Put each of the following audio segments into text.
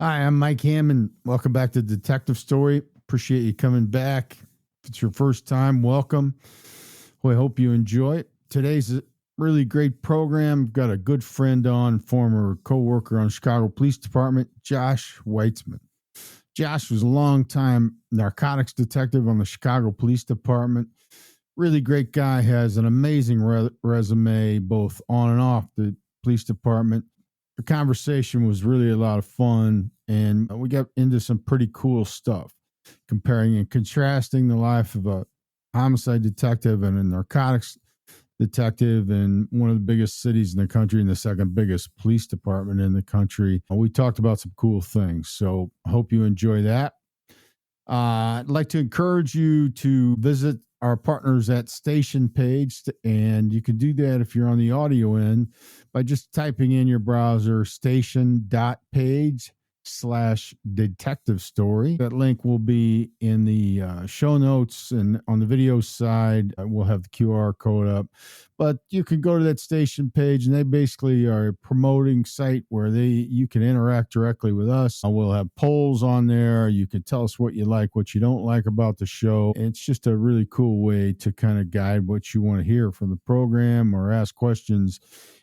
Hi, I'm Mike Hammond. Welcome back to Detective Story. Appreciate you coming back. If it's your first time, welcome. Well, I hope you enjoy it. Today's a really great program. We've got a good friend on, former co-worker on Chicago Police Department, Josh Weitzman. Josh was a longtime narcotics detective on the Chicago Police Department. Really great guy, has an amazing resume, both on and off the police department. The conversation was really a lot of fun, and we got into some pretty cool stuff, comparing and contrasting the life of a homicide detective and a narcotics detective in one of the biggest cities in the country and the second biggest police department in the country. We talked about some cool things, so I hope you enjoy that. I'd like to encourage you to visit our partners at Station page, and you can do that if you're on the audio end by just typing in your browser station.page/detective story. That link will be in the show notes, and on the video side, we'll have the QR code up. But you can go to that Station page, and they basically are a promoting site where you can interact directly with us. We'll have polls on there. You can tell us what you like, what you don't like about the show. It's just a really cool way to kind of guide what you want to hear from the program or ask questions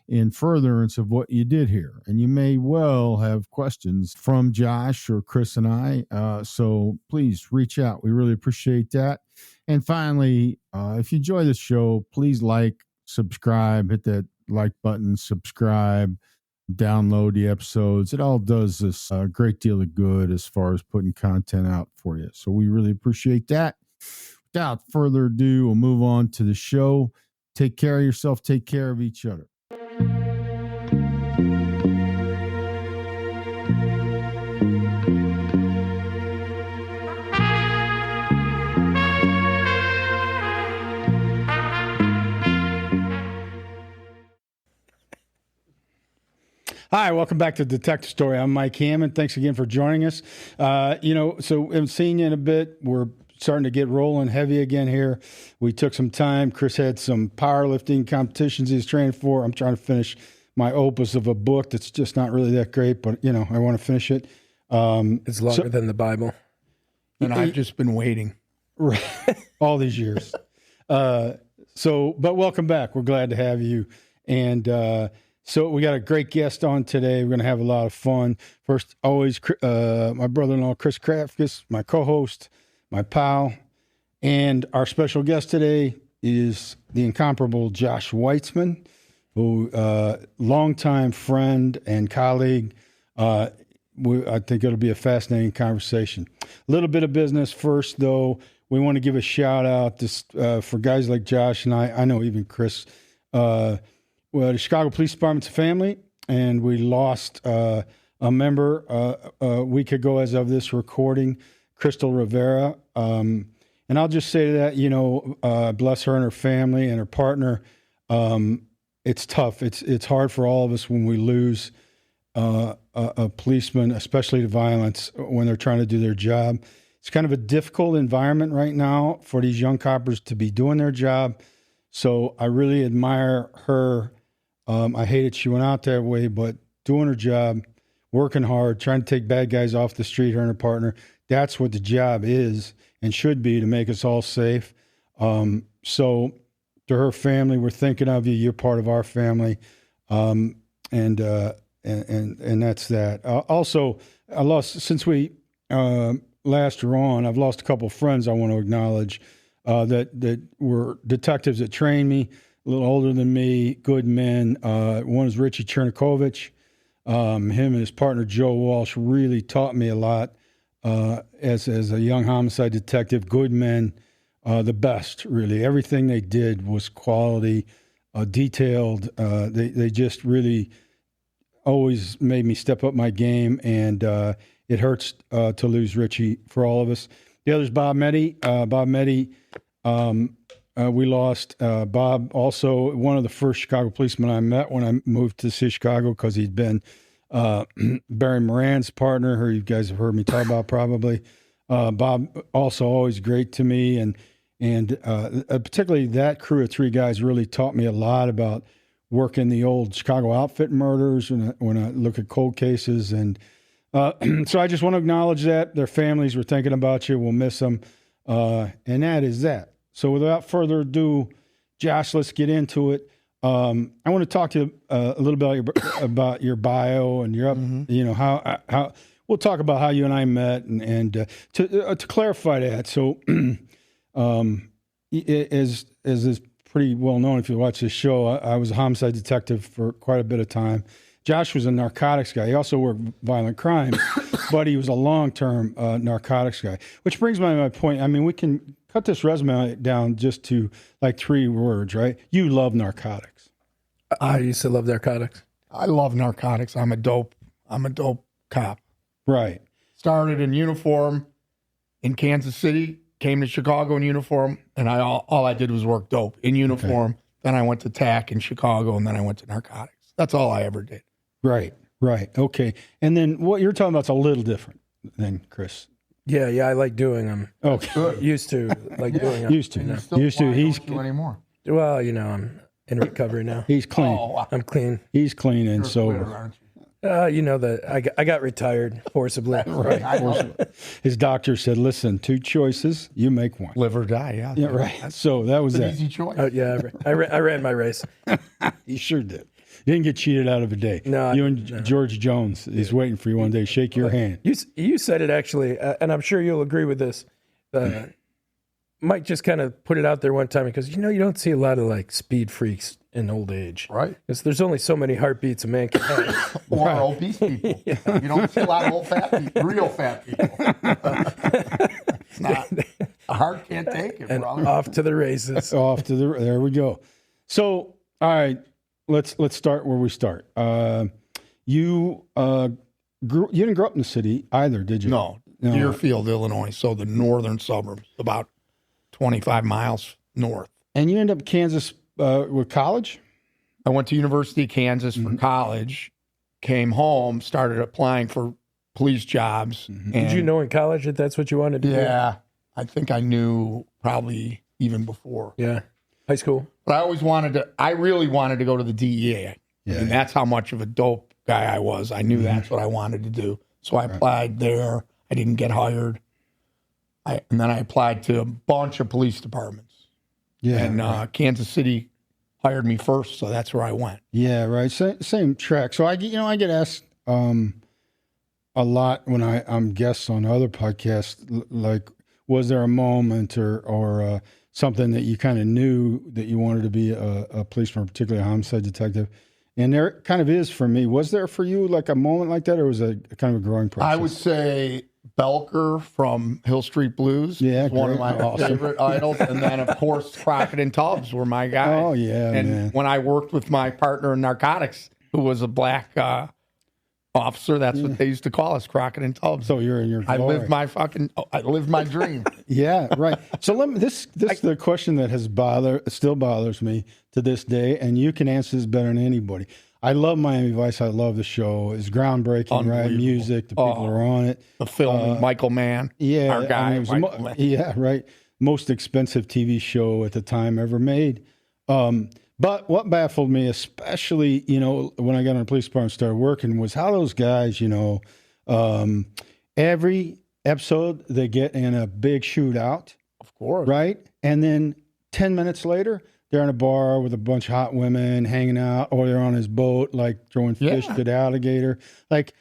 in furtherance of what you did here. And you may well have questions from Josh or Chris and I. So please reach out. We really appreciate that. And finally, if you enjoy the show, please subscribe, hit that like button, subscribe, download the episodes. It all does us a great deal of good as far as putting content out for you. So we really appreciate that. Without further ado, we'll move on to the show. Take care of yourself. Take care of each other. Hi, welcome back to Detective Story. I'm Mike Hammond. Thanks again for joining us. So I haven't seen you in a bit. We're starting to get rolling heavy again here. We took some time. Chris had some powerlifting competitions he's training for. I'm trying to finish my opus of a book that's just not really that great, but, I want to finish it. It's longer than the Bible. And I've just been waiting. Right, all these years. But welcome back. We're glad to have you. And so we got a great guest on today. We're going to have a lot of fun. First, always my brother-in-law, Chris Krafkis, my co-host, my pal. And our special guest today is the incomparable Josh Weitzman, who longtime friend and colleague. I think it'll be a fascinating conversation. A little bit of business first, though. We want to give a shout-out for guys like Josh and I know even Chris. Well, the Chicago Police Department's a family, and we lost a member a week ago as of this recording, Crystal Rivera. And I'll just say that, bless her and her family and her partner. It's tough. It's hard for all of us when we lose a policeman, especially to violence, when they're trying to do their job. It's kind of a difficult environment right now for these young coppers to be doing their job. So I really admire her. I hated she went out that way, but doing her job, working hard, trying to take bad guys off the street, her and her partner. That's what the job is and should be, to make us all safe. So to her family, we're thinking of you. You're part of our family. And that's that. Also, I lost, since we last were on, I've lost a couple of friends I want to acknowledge that were detectives that trained me. A little older than me, good men. One is Richie Chernikovich. Him and his partner, Joe Walsh, really taught me a lot as a young homicide detective. Good men, the best, really. Everything they did was quality, detailed. They just really always made me step up my game, and it hurts to lose Richie for all of us. The other's Bob Meddy. Bob Meddy, we lost Bob, also one of the first Chicago policemen I met when I moved to the city of Chicago, because he'd been Barry Moran's partner, who you guys have heard me talk about probably. Bob also always great to me, and particularly that crew of three guys really taught me a lot about working the old Chicago outfit murders when I look at cold cases, and So I just want to acknowledge that their families were thinking about you. We'll miss them. And that is that. So without further ado, Josh, let's get into it. I want to talk to you a little bit about your bio and your, you know, how we'll talk about how you and I met and to clarify that. So, as is pretty well known, if you watch this show, I was a homicide detective for quite a bit of time. Josh was a narcotics guy. He also worked violent crimes, but he was a long-term narcotics guy, which brings me to my point. I mean, we can cut this resume down just to like 3 words, right? You love narcotics. I used to love narcotics. I love narcotics. I'm a dope cop. Right. Started in uniform in Kansas City, came to Chicago in uniform, and all I did was work dope in uniform. Okay. Then I went to TAC in Chicago, and then I went to narcotics. That's all I ever did. Right. Okay. And then what you're talking about is a little different than Chris. Yeah, I like doing them. Okay. Used to like doing them. Used to. He's anymore. Well, you know, I'm in recovery now. He's clean. I'm clean. He's clean and sober. You know that I got retired forcibly. Right. His doctor said, "Listen, 2 choices. You make one. Live or die." Yeah. Yeah. Right. So that was an easy choice. Yeah. I ran my race. He sure did. You didn't get cheated out of a day. No. You and George Jones is waiting for you one day. Shake your hand. You said it actually, and I'm sure you'll agree with this. Mike just kind of put it out there one time because you don't see a lot of like speed freaks in old age, right? Because there's only so many heartbeats a man can have. Or obese people. Yeah. You don't see a lot of old fat people, real fat people. It's not. A heart can't take it. And brother. off to the races. There we go. So, all right, let's start where we start. You didn't grow up in the city either, did you? No. Deerfield, Illinois. So the northern suburbs, about 25 miles north. And you end up in Kansas with college? I went to University of Kansas for college, came home, started applying for police jobs. Mm-hmm. Did you know in college that that's what you wanted to do? Yeah. I think I knew probably even before. Yeah. High school. But I really wanted to go to the DEA. Yeah. And that's how much of a dope guy I was. I knew that's what I wanted to do. So I applied there. I didn't get hired. And then I applied to a bunch of police departments. Yeah. And Kansas City hired me first, so that's where I went. Yeah, right. Same track. So I get asked a lot when I'm guests on other podcasts, like, was there a moment or something that you kind of knew that you wanted to be a policeman, particularly a homicide detective? And there kind of is for me. Was there for you like a moment like that, or was it kind of a growing process? I would say Belker from Hill Street Blues. Yeah, one of my favorite idols. And then, of course, Crockett and Tubbs were my guys. Oh, yeah, and man. When I worked with my partner in Narcotics, who was a black officer, that's what they used to call us, Crockett and Tubbs. So you're in your glory. I lived my dream. Yeah, right. So this is the question that still bothers me to this day, and you can answer this better than anybody. I love Miami Vice. I love the show. It's groundbreaking, right? Music, the people who are on it. The film, Michael Mann. Yeah. Our guy, Michael Mann. Yeah, right. Most expensive TV show at the time ever made. But what baffled me, especially, when I got in the police department and started working, was how those guys, every episode they get in a big shootout. Of course. Right? And then 10 minutes later, they're in a bar with a bunch of hot women hanging out, or they're on his boat, like throwing fish to the alligator. Like,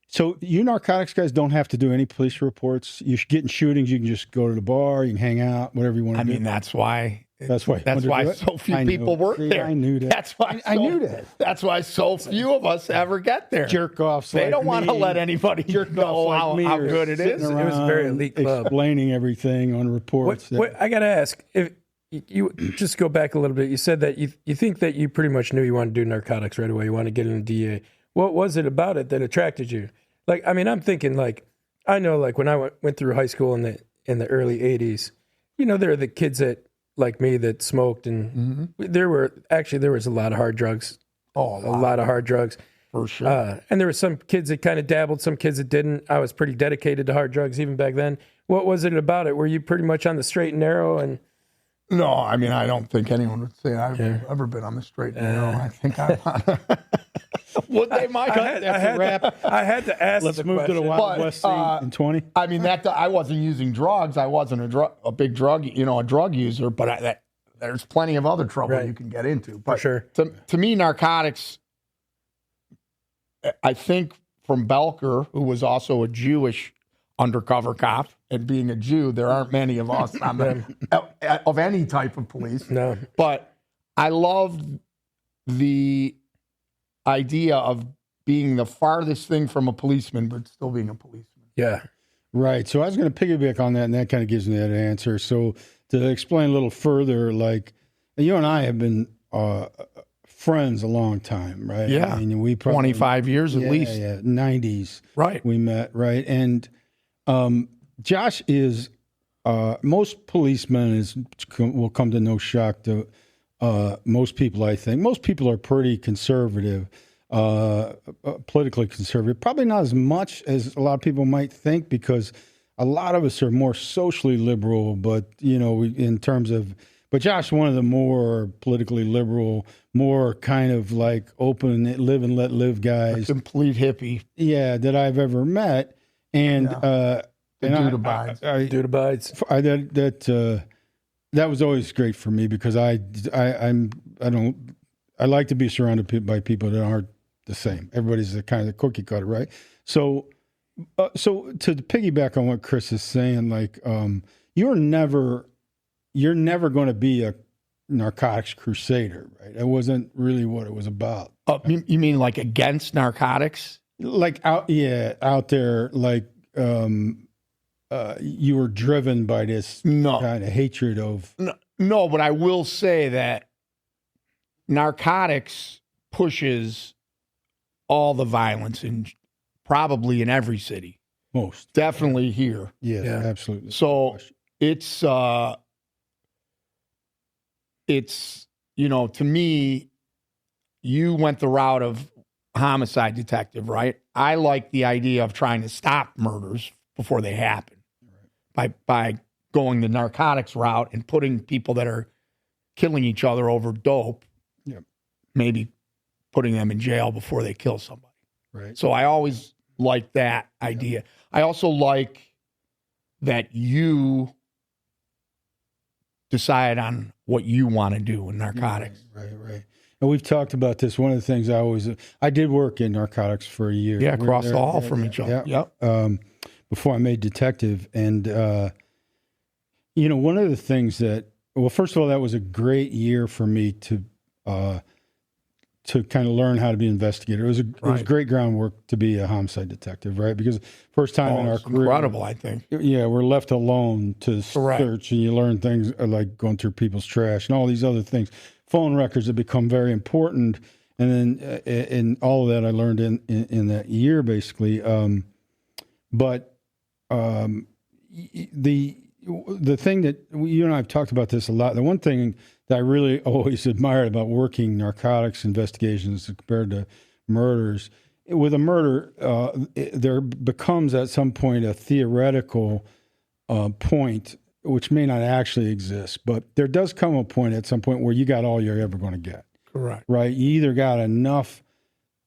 so you narcotics guys don't have to do any police reports. You get in shootings, you can just go to the bar, you can hang out, whatever you want to do. I mean, that's why That's why so few people work there. I knew that. That's why I knew that. That's why so few of us ever get there. Jerk offs. They don't want to let anybody know how good it is. It was a very elite club. Explaining everything on reports. I got to ask, if you just go back a little bit, you said that you think that you pretty much knew you wanted to do narcotics right away. You want to get into DA. What was it about it that attracted you? Like, I mean, I'm thinking like, I know like when I went through high school in the early 80s, there are the kids that, like me, that smoked, and there was a lot of hard drugs. Oh, a lot of hard drugs. For sure. And there were some kids that kind of dabbled, some kids that didn't. I was pretty dedicated to hard drugs even back then. What was it about it? Were you pretty much on the straight and narrow? And no, I mean, I don't think anyone would say I've ever been on the straight and narrow. I think I'm on Would they, Mike? I had to ask. Let's the move question. to the Wild West scene in 20. I mean, I wasn't using drugs. I wasn't a big drug, a drug user, but there's plenty of other trouble you can get into. But For sure. To me, narcotics, I think from Belker, who was also a Jewish undercover cop, and being a Jew, there aren't many of us of any type of police. No. But I loved the idea of being the farthest thing from a policeman, but still being a policeman. Yeah. Right. So I was going to piggyback on that, and that kind of gives me that answer. So to explain a little further, like you and I have been friends a long time, right? Yeah. I mean, we probably 25 years at least. Yeah, 90s. Right. We met, right? And Josh is, most policemen will come to no shock to most people, I think. Most people are pretty conservative, politically conservative. Probably not as much as a lot of people might think, because a lot of us are more socially liberal, but, in terms of, but Josh, one of the more politically liberal, more kind of like open, live and let live guys. A complete hippie. Yeah, that I've ever met. And, Dude abides. Dude abides. That was always great for me, because I like to be surrounded by people that aren't the same. Everybody's the kind of cookie cutter, right? So to piggyback on what Chris is saying, like, you're never going to be a narcotics crusader, right? That wasn't really what it was about. You mean like against narcotics? Like out there, like, you were driven by this kind of hatred of. No, but I will say that narcotics pushes all the violence probably in every city. Most. Definitely here. Yes, yeah, absolutely. So it's to me, you went the route of homicide detective, right? I like the idea of trying to stop murders before they happen by going the narcotics route and putting people that are killing each other over dope, maybe putting them in jail before they kill somebody. Right. So I always like that idea. I also like that you decide on what you want to do in narcotics. Right. And we've talked about this. One of the things I did work in narcotics for a year. Yeah, across the hall from each other. Yep. Before I made detective. And, one of the things first of all, that was a great year for me to kind of learn how to be an investigator. It was great groundwork to be a homicide detective, right? Because first time in our career. Incredible, I think. Yeah, we're left alone to search, and you learn things like going through people's trash and all these other things. Phone records have become very important. And then in all of that I learned in that year, basically. But the thing that you and I have talked about this a lot, the one thing that I really always admired about working narcotics investigations compared to murders, with a murder, there becomes at some point a theoretical point, which may not actually exist, but there does come a point at some point where you got all you're ever going to get. Correct. Right? You either got enough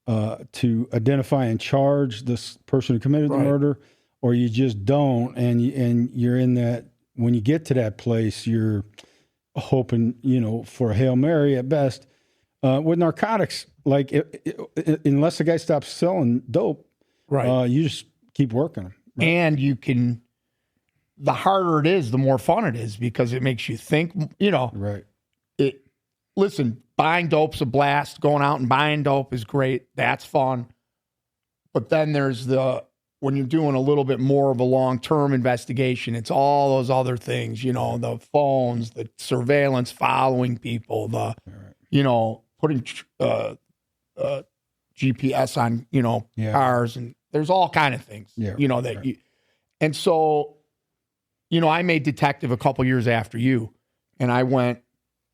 to identify and charge this person who committed the murder, or you just don't, and you're in that. When you get to that place, you're hoping, for a Hail Mary at best. With narcotics, like unless the guy stops selling dope, you just keep working them. Right? And the harder it is, the more fun it is, because it makes you think. Right. Listen, buying dope's a blast. Going out and buying dope is great. That's fun. But then there's when you're doing a little bit more of a long-term investigation, it's all those other things, the phones, the surveillance, following people, putting GPS on, cars, and there's all kind of things, and so, I made detective a couple years after you, and I went,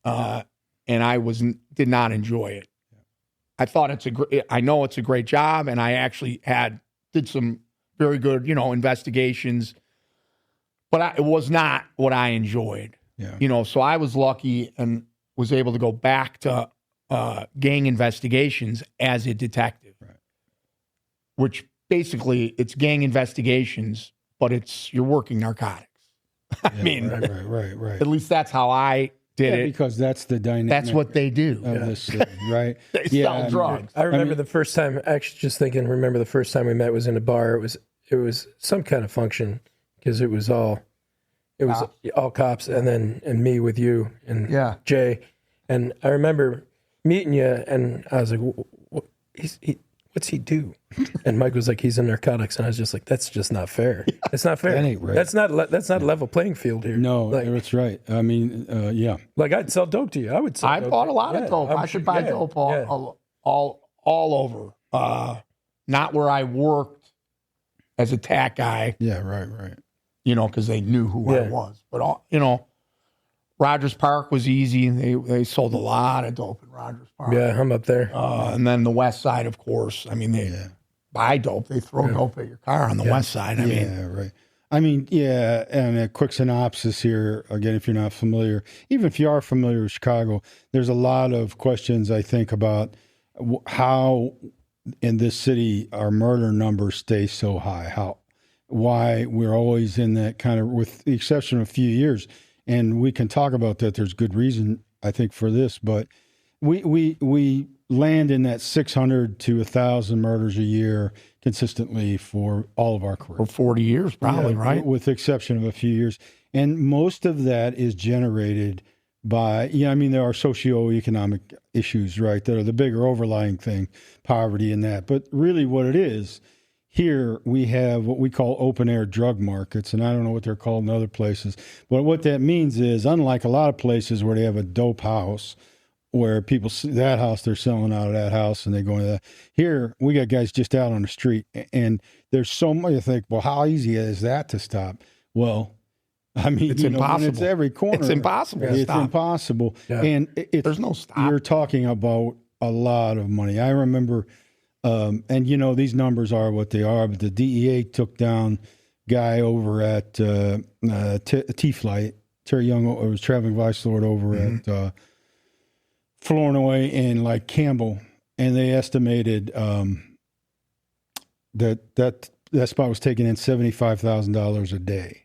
and I did not enjoy it. I thought I know it's a great job, and I actually did some very good, investigations, but it was not what I enjoyed. Yeah. So I was lucky and was able to go back to gang investigations as a detective, which basically it's gang investigations, but you're working narcotics. I mean, right. At least that's how I did it. Because that's the dynamic. That's what they do. Of this city, right? They sell drugs. I remember the first time. Actually, just thinking. Remember the first time we met was in a bar. It was some kind of function because it was all cops, and me with you and Jay. And I remember meeting you, and I was like, what's he do? And Mike was like, he's in narcotics, and I was just like, that's just not fair. It's not fair. That ain't right. That's not a level playing field here. No, that's right. I mean, yeah. Like I'd sell dope to you. I would sell. I dope bought to a lot of dope. I should buy dope all over. Not where I worked as a tack guy. Yeah, right. Because they knew who I was. But Rogers Park was easy. They sold a lot of dope in Rogers Park. Yeah, I'm up there. And then the West Side, of course. I mean, they buy dope. They throw dope at your car on the West Side. I mean, right. I mean, and a quick synopsis here, again, if you're not familiar, even if you are familiar with Chicago, there's a lot of questions, I think, about how in this city our murder numbers stay so high, why we're always in that kind of, with the exception of a few years, and we can talk about that. There's good reason, I think, for this, but we land in that 600 to 1,000 murders a year consistently for all of our career. For 40 years, probably, right? With the exception of a few years. And most of that is generated by, there are socioeconomic issues, right, that are the bigger overlying thing, poverty and that. But really what it is, here we have what we call open-air drug markets, and I don't know what they're called in other places. But what that means is, unlike a lot of places where they have a dope house, where people see that house, they're selling out of that house, and they go into that. Here, we got guys just out on the street, and there's so much. You think, well, how easy is that to stop? Well, I mean, it's impossible. It's every corner. It's impossible. It's impossible. Yeah. And there's no stop. You're talking about a lot of money. I remember, and these numbers are what they are, but the DEA took down guy over at T-Flight, Terry Young, was traveling vice lord over at Flournoy and like Campbell, and they estimated that spot was taking in $75,000 a day.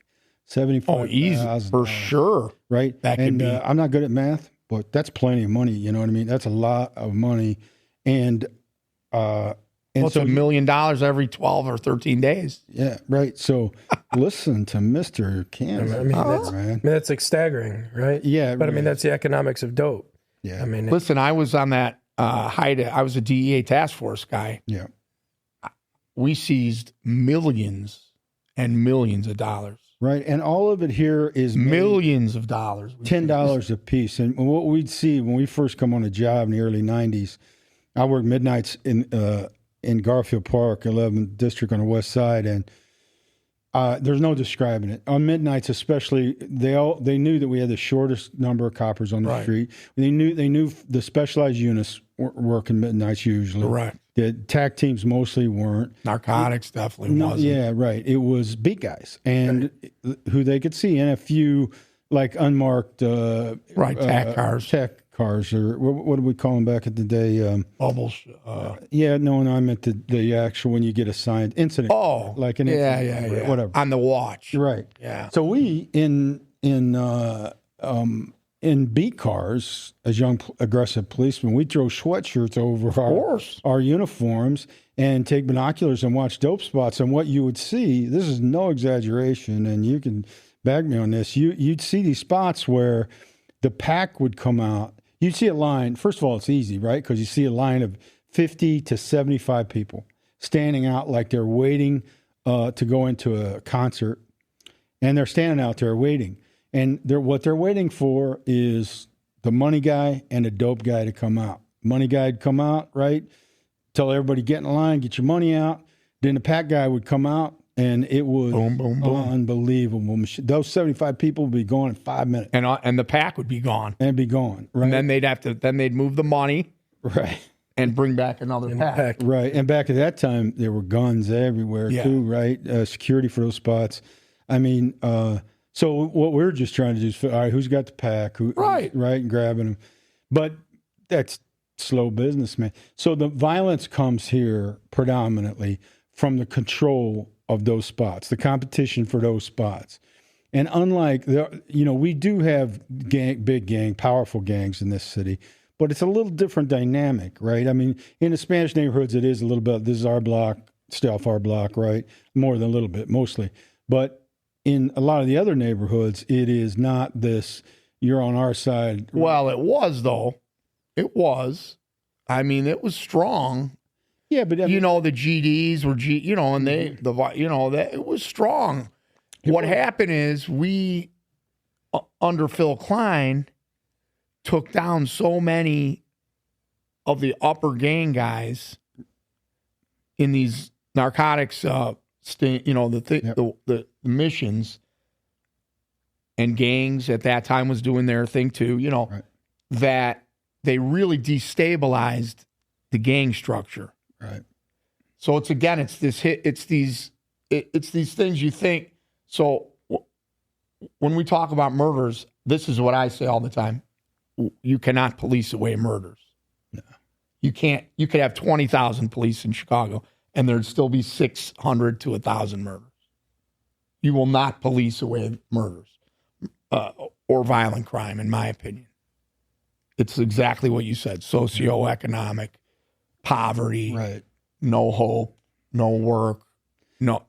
Easy for sure, right? That could be. I'm not good at math, but that's plenty of money. You know what I mean? That's a lot of money, and it's $1 million every 12 or 13 days. Yeah, right. So listen to Mr. Kansas. That's like staggering, right? Yeah, but I mean that's the economics of dope. Yeah. I mean, listen, I was on that I was a DEA task force guy. Yeah. We seized millions and millions of dollars. Right. And all of it here is millions of dollars. $10 a piece. And what we'd see when we first come on a job in the early 90s, I worked midnights in Garfield Park, 11th District on the west side, and there's no describing it. On midnights especially, they knew that we had the shortest number of coppers on the street. They knew the specialized units were working midnights usually. Right. The TAC teams mostly weren't. Narcotics definitely wasn't. Yeah, right. It was beat guys and who they could see, and a few like unmarked TAC cars. TAC cars, or what did we call them back in the day? Bubbles. Yeah, no, I meant the actual when you get assigned incident. Oh, like an incident, whatever. On the watch. Right. Yeah. So we in beat cars as young aggressive policemen, we throw sweatshirts over our uniforms and take binoculars and watch dope spots. And what you would see, this is no exaggeration, and you can back me on this. You'd see these spots where the pack would come out. You'd see a line. First of all, it's easy, right? Because you see a line of 50 to 75 people standing out like they're waiting to go into a concert. And they're standing out there waiting. And what they're waiting for is the money guy and the dope guy to come out. Money guy would come out, right? Tell everybody, get in line, get your money out. Then the pack guy would come out, and it was boom, boom, boom. Unbelievable. Those 75 people would be gone in 5 minutes. And the pack would be gone. And be gone, right? And then they'd move the money. Right. And bring back another pack. Right. And back at that time, there were guns everywhere, too, right? Security for those spots. I mean, so what we're just trying to do is, all right, who's got the pack? Right. And grabbing them. But that's slow business, man. So the violence comes here predominantly from the control of those spots, the competition for those spots. And unlike, we do have powerful gangs in this city, but it's a little different dynamic, right? I mean, in the Spanish neighborhoods, it is a little bit, this is our block, stay off our block, right? More than a little bit, mostly. But in a lot of the other neighborhoods, it is not this, you're on our side. Well, it was, though. It was. I mean, it was strong. Yeah, but I mean, the GDs were and that it was strong. What happened is we, under Phil Klein, took down so many of the upper gang guys in these narcotics, the missions, and gangs at that time was doing their thing too. right. That they really destabilized the gang structure. Right. So it's these things you think. So when we talk about murders, this is what I say all the time. You cannot police away murders. No. You can't. You could have 20,000 police in Chicago and there'd still be 600 to 1,000 murders. You will not police away murders or violent crime, in my opinion. It's exactly what you said. Socioeconomic, poverty, right. No hope, no work, no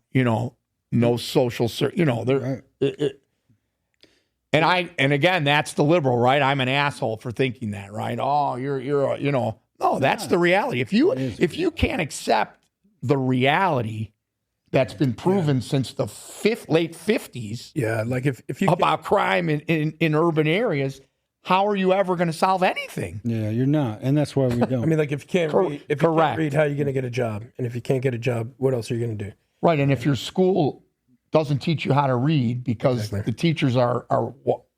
social, Right. And again, that's the liberal, right? I'm an asshole for thinking that, right? Oh, no, that's the reality. If you can't accept the reality that's been proven since the late 50s, like if you about crime in urban areas, how are you ever going to solve anything? Yeah, you're not, and that's why we don't. I mean, like if you can't read, how are you going to get a job? And if you can't get a job, what else are you going to do? Right, and if your school doesn't teach you how to read because the teachers are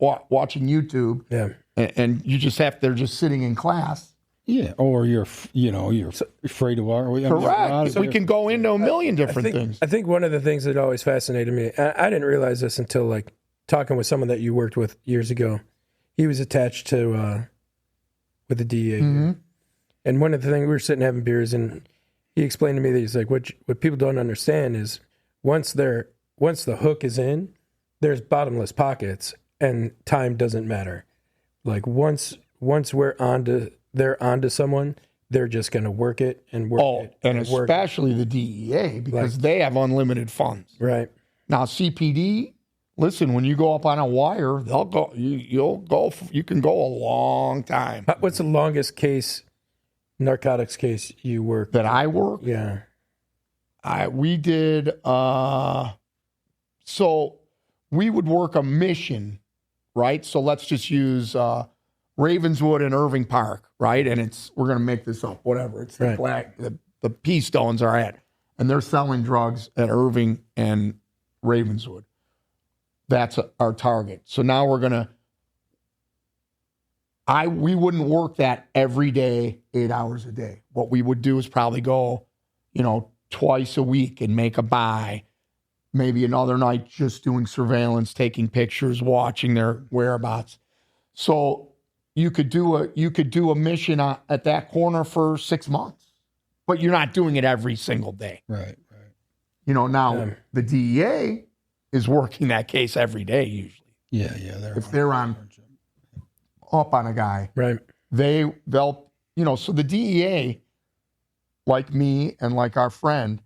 watching YouTube, and you just they're just sitting in class. Yeah, or you're afraid to walk. Correct. So we can go into a million different things. I think one of the things that always fascinated me, I didn't realize this until like talking with someone that you worked with years ago. He was attached to with the DEA, and one of the things we were sitting having beers, and he explained to me that he's like, what people don't understand is once the hook is in, there's bottomless pockets, and time doesn't matter. Like once they're onto someone, they're just going to work it and work it. And especially the DEA, because they have unlimited funds. Right. Now, CPD, listen, when you go up on a wire, they'll go. You can go a long time. What's the longest narcotics case you worked? That I worked? Yeah. We did. So we would work a mission, right? So let's just use Ravenswood and Irving Park, right? And we're going to make this up, whatever. It's the P Stones are at, and they're selling drugs at Irving and Ravenswood. That's our target. So now we're going to, we wouldn't work that every day, 8 hours a day. What we would do is probably go, twice a week and make a buy. Maybe another night just doing surveillance, taking pictures, watching their whereabouts. So you could do a mission at that corner for 6 months, but you're not doing it every single day. Right. Now the DEA is working that case every day usually. Yeah. If they're up on a guy, right? They'll so the DEA, like me and like our friend,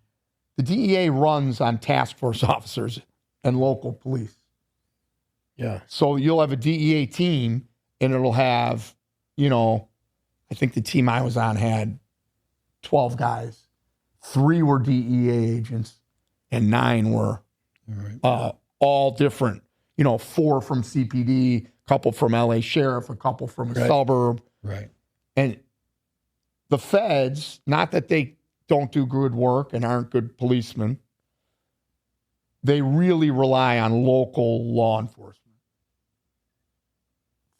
the DEA runs on task force officers and local police. Yeah. So you'll have a DEA team, and it'll have, I think the team I was on had 12 guys. 3 were DEA agents, and 9 were all different. 4 from CPD, a couple from LA Sheriff, a couple from a suburb. Right. And the feds, not that they don't do good work and aren't good policemen, they really rely on local law enforcement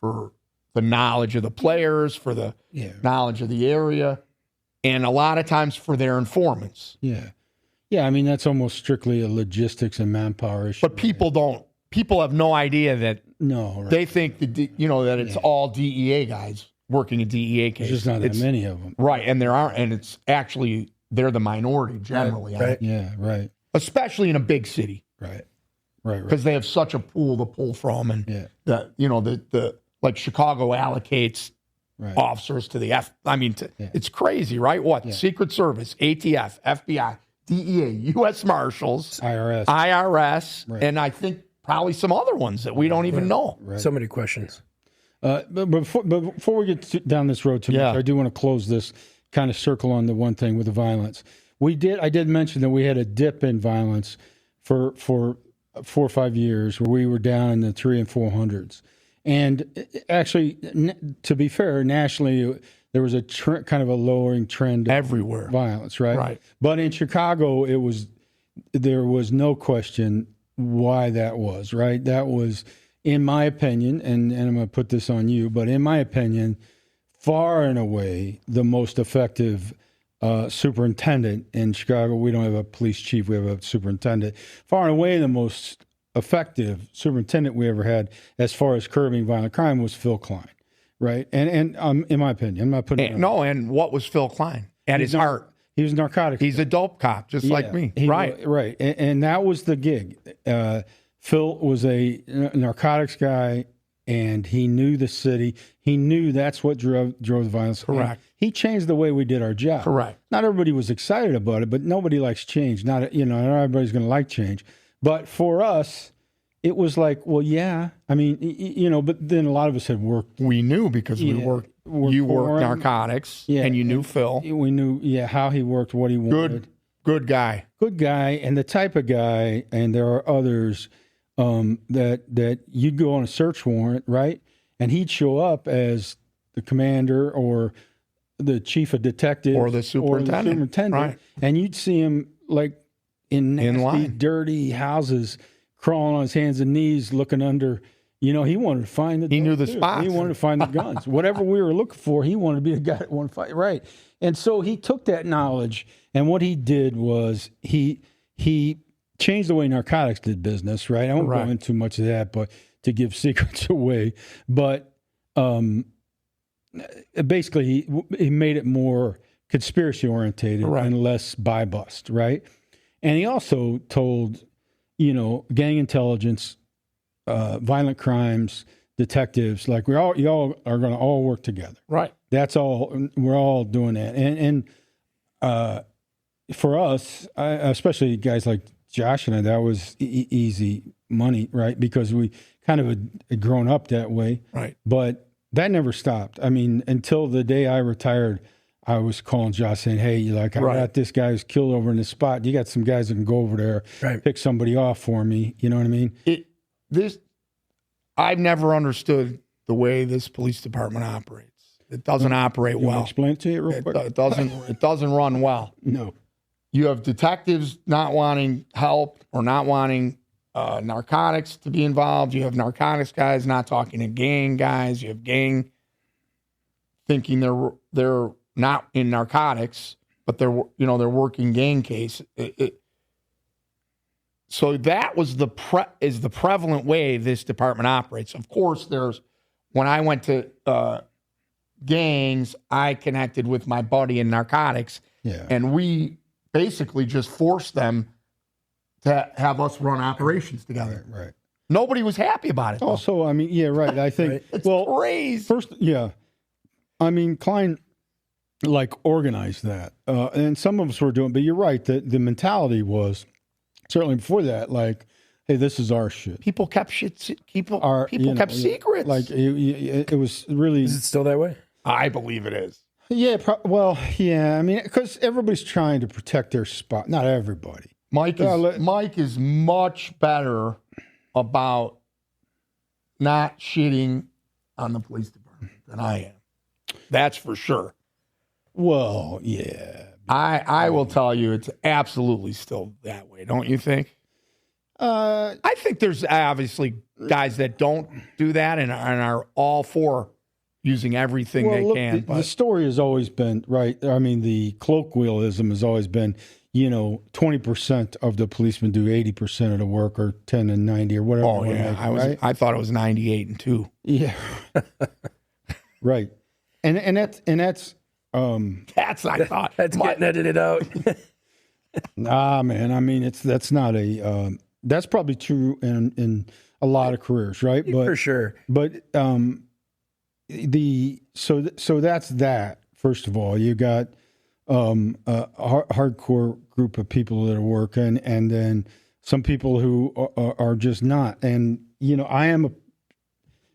for the knowledge of the players, for the knowledge of the area, and a lot of times for their informants. Yeah. Yeah, I mean, that's almost strictly a logistics and manpower issue. But people have no idea that they think that it's all DEA guys working a DEA case. There's just not that many of them. Right, and it's actually, they're the minority generally. Right. Yeah, right. Especially in a big city. Right. Because they have such a pool to pull from, and Yeah. the like Chicago allocates officers to the it's crazy, right? What? Yeah. Secret Service, ATF, FBI, DEA, U.S. Marshals, IRS, Right. and I think probably some other ones that we don't even know. Right. So many questions. But before we get down this road too much, I do want to close this, kind of circle on the one thing with the violence. I did mention that we had a dip in violence for 4 or 5 years where we were down in the 300 and 400s. And actually, to be fair, nationally, there was a kind of a lowering trend of Everywhere. violence, right? Right. But in Chicago, there was no question why that was, right? That was, in my opinion, and I'm going to put this on you, but in my opinion, far and away the most effective superintendent in Chicago. We don't have a police chief, we have a superintendent. Far and away the most effective superintendent we ever had as far as curbing violent crime was Phil Klein, right? And in my opinion, I'm not putting and what was Phil Klein at his heart? He was narcotics. He's a dope cop, just like me, right? Right, and that was the gig. Phil was a narcotics guy, and he knew the city. He knew that's what drove the violence. Correct. And he changed the way we did our job. Correct. Not everybody was excited about it, but nobody likes change. Not everybody's going to like change. But for us, it was like, well, yeah. I mean, but then a lot of us had worked. We knew because we worked. You worked narcotics, and you knew Phil. We knew, how he worked, what he wanted. Good guy. Good guy, and the type of guy, and there are others that you'd go on a search warrant, right? And he'd show up as the commander or the chief of detectives or the superintendent, right? And you'd see him like in nasty, dirty houses, crawling on his hands and knees, looking under. He wanted to find He knew the spots. He wanted to find the guns. Whatever we were looking for, he wanted to be the guy that wanted to fight. Right. And so he took that knowledge, and what he did was he changed the way narcotics did business, right? I won't go into too much of that, but to give secrets away. But basically, he made it more conspiracy-orientated and less buy-bust, right? And he also told, gang intelligence, violent crimes, detectives, like y'all are going to all work together. Right. That's all. We're all doing that. And for us, especially guys like Josh and I, that was easy money, right? Because we kind of had grown up that way. Right. But that never stopped. I mean, until the day I retired, I was calling Josh saying, hey, I got this guy who's killed over in this spot. You got some guys that can go over there, pick somebody off for me. You know what I mean? I've never understood the way this police department operates. It doesn't operate well. Want to explain it to you real quick? It doesn't run well. No. You have detectives not wanting help or not wanting narcotics to be involved. You have narcotics guys not talking to gang guys. You have gang thinking they're not in narcotics, but they're working gang case. So that was the prevalent way this department operates. Of course, when I went to gangs, I connected with my buddy in narcotics, and we basically just forced them to have us run operations together. Right. Nobody was happy about it, though. Also, I mean, right. I think, It's crazy. First, I mean, Klein, organized that. And some of us were doing, but you're right, the mentality was, certainly before that, hey, this is our shit. People kept People kept secrets. It was really. Is it still that way? I believe it is. Yeah. I mean, because everybody's trying to protect their spot. Not everybody. Mike is much better about not shitting on the police department than I am. That's for sure. Well, yeah. I will tell you, it's absolutely still that way, don't you think? I think there's obviously guys that don't do that and are all for using everything they can. The story has always been, right, I mean, the colloquialism has always been, 20% of the policemen do 80% of the work, or 10 and 90 or whatever. Oh, yeah. I thought it was 98 and 2. Yeah. Right. that's That's I thought. That's getting edited out. nah, man. I mean, that's not a that's probably true in a lot of careers, right? But For sure. But so that's that. First of all, you got a hardcore group of people that are working, and then some people who are just not. And I am a